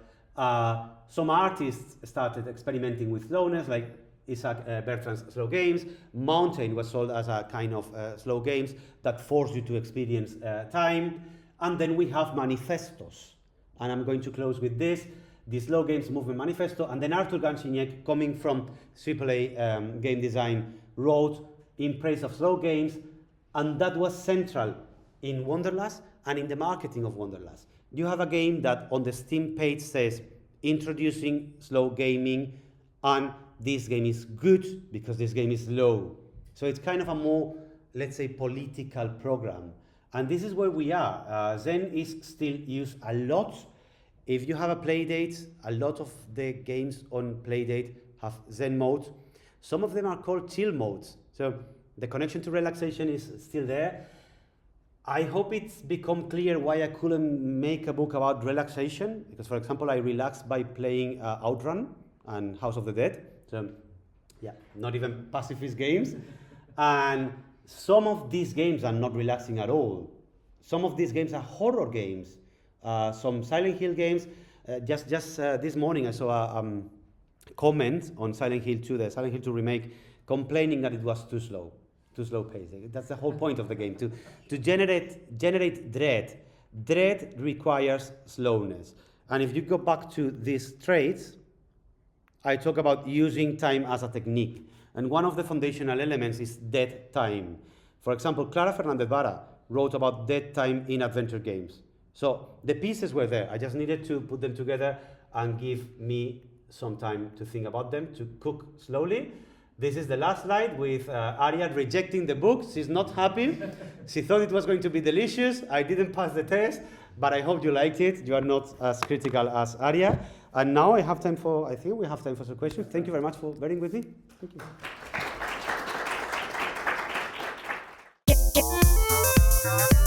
Some artists started experimenting with slowness, like Isaac Bertrand's Slow Games. Mountain was sold as a kind of slow games that force you to experience time. And then we have manifestos. And I'm going to close with this, the Slow Games Movement Manifesto. And then Arthur Ganchiniec, coming from AAA game design, wrote in praise of slow games. And that was central in Wanderlust and in the marketing of Wanderlust. You have a game that on the Steam page says, introducing slow gaming, and this game is good because this game is slow. So it's kind of a more, let's say, political program. And this is where we are. Zen is still used a lot. If you have a Playdate, a lot of the games on Playdate have Zen modes. Some of them are called chill modes. So the connection to relaxation is still there. I hope it's become clear why I couldn't make a book about relaxation, because, for example, I relaxed by playing Outrun and House of the Dead. So, yeah, not even pacifist games. And some of these games are not relaxing at all. Some of these games are horror games. Some Silent Hill games. Just this morning I saw comment on Silent Hill 2, the Silent Hill 2 remake, complaining that it was too slow pacing. That's the whole point of the game, to generate dread. Dread requires slowness. And if you go back to these traits, I talk about using time as a technique. And one of the foundational elements is dead time. For example, Clara Fernandez-Vara wrote about dead time in adventure games. So the pieces were there. I just needed to put them together and give me some time to think about them, to cook slowly. This is the last slide with Arya rejecting the book. She's not happy. She thought it was going to be delicious. I didn't pass the test, but I hope you liked it. You are not as critical as Arya. And now I think we have time for some questions. Thank you very much for bearing with me. Thank you.